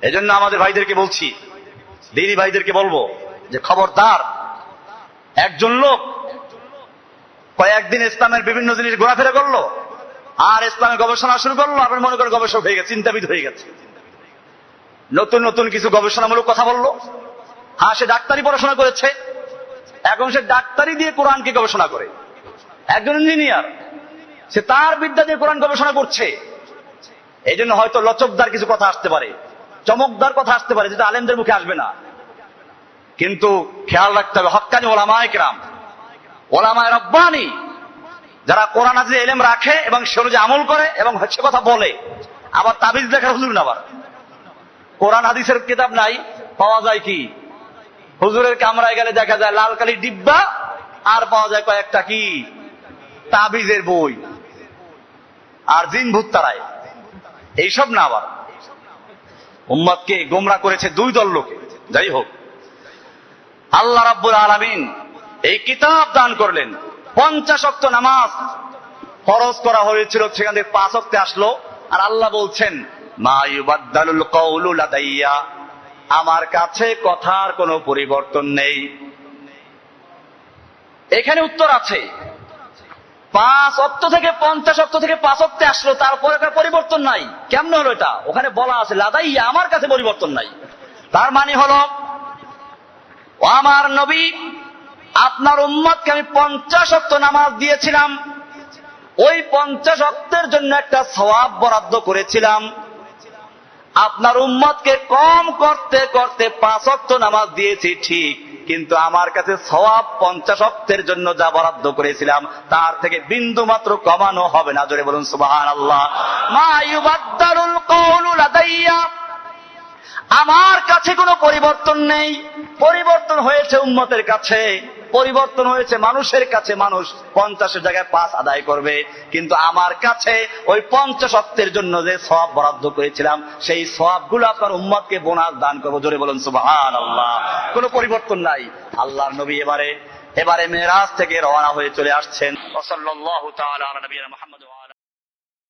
এজন্য আমাদের ভাইদেরকে বলছি, দিনী ভাইদেরকে বলবো যে খবরদার। একজন লোক কয়েকদিন ইসলামের বিভিন্ন জিনিস ঘোরাফেরা করলো, আর ইসলামের গবেষণা শুরু করলো, আপনি মনে করেন গবেষক হয়ে গেছে, চিন্তাবিদ হয়ে গেছে। নতুন নতুন কিছু গবেষণামূলক কথা বললো। হ্যাঁ, সে ডাক্তারি পড়াশোনা করেছে, এখন সে ডাক্তারি দিয়ে কোরআনকে গবেষণা করে। একজন ইঞ্জিনিয়ার, সে তার বিদ্যা দিয়ে কোরআন গবেষণা করছে। এই জন্য হয়তো লচকদার কিছু কথা আসতে পারে, চমকদার কথা আসতে পারে, যেটা আলেমদের মুখে আসবে না। কিন্তু খেয়াল রাখতে হবে, হক্কানি ওলামায়ে কেরাম, ওলামায়ে রব্বানি, যারা কোরআন হাদিসে ইলম রাখে এবং সে অনুযায়ী আমল করে এবং সে কথা বলে। আবার তাবিজ লেখার হুজুর না, আবার কোরআন হাদিসের কিতাব নাই, পাওয়া যায় কি হুজুরের কামরায় গেলে দেখা যায় লাল কালির ডিব্বা, আর পাওয়া যায় কয়েকটা কি তাবিজের বই, আর জিন ভূত তারায়। এইসব না, আবার উম্মতকে গোমরাহ করেছে 2 দল লোকে। যাই হোক, আল্লাহ রাব্বুল আলামিন এই কিতাব দান করলেন। 50 ওয়াক্ত নামাজ ফরজ করা হয়েছিল, সেখান থেকে 5 ওয়াক্তে আসলো। আর আল্লাহ বলছেন, মা ইউবাদদালুল কাওলু লাদাইয়া, আমার কাছে কথার কোনো পরিবর্তন নেই। এখানে উত্তর আছে, 5 ওয়াক্ত থেকে 50 ওয়াক্ত থেকে 5 ওয়াক্তে আসলো, তারপরে তার পরিবর্তন নাই। কেমনে হলো এটা? ওখানে বলা আছে লাদাইয়া, আমার কাছে পরিবর্তন নাই। তার মানে হলো, ও আমার নবী, আপনার উম্মতকে আমি 50 ওয়াক্ত নামাজ দিয়েছিলাম, ওই 50 ওয়াক্তের জন্য একটা সওয়াব বরাদ্দ করেছিলাম। আপনার উম্মতকে কম করতে করতে 5 ওয়াক্ত নামাজ দিয়েছি ঠিক, কিন্তু আমার কাছে সওয়াব 50 ওয়াক্তের জন্য যা বরাদ্দ করেছিলাম তার থেকে বিন্দু মাত্র কমানো হবে না। জোরে বলুন সুবহানাল্লাহ। মা ইউবাদদালুল কওলু লাদাইয়া, আমার কাছে কোনো পরিবর্তন নেই। পরিবর্তন হয়েছে উম্মতের কাছে, পরিবর্তন হয়েছে মানুষের কাছে। মানুষ 50-এর জায়গায় 5 আদায় করবে, কিন্তু আমার কাছে ওই 50 ওয়াক্তের জন্য যে সওয়াব বরাদ্দ করেছিলাম সেই সওয়াবগুলো আপনার উম্মতকে বোনাস দান করবো। জোরে বলুন সুবহানাল্লাহ। কোনো পরিবর্তন নাই। আল্লাহর নবী এবারে মেরাজ থেকে রওনা হয়ে চলে আসছেন। সাল্লাল্লাহু তাআলা আলা নবিয়িনা মুহাম্মদ।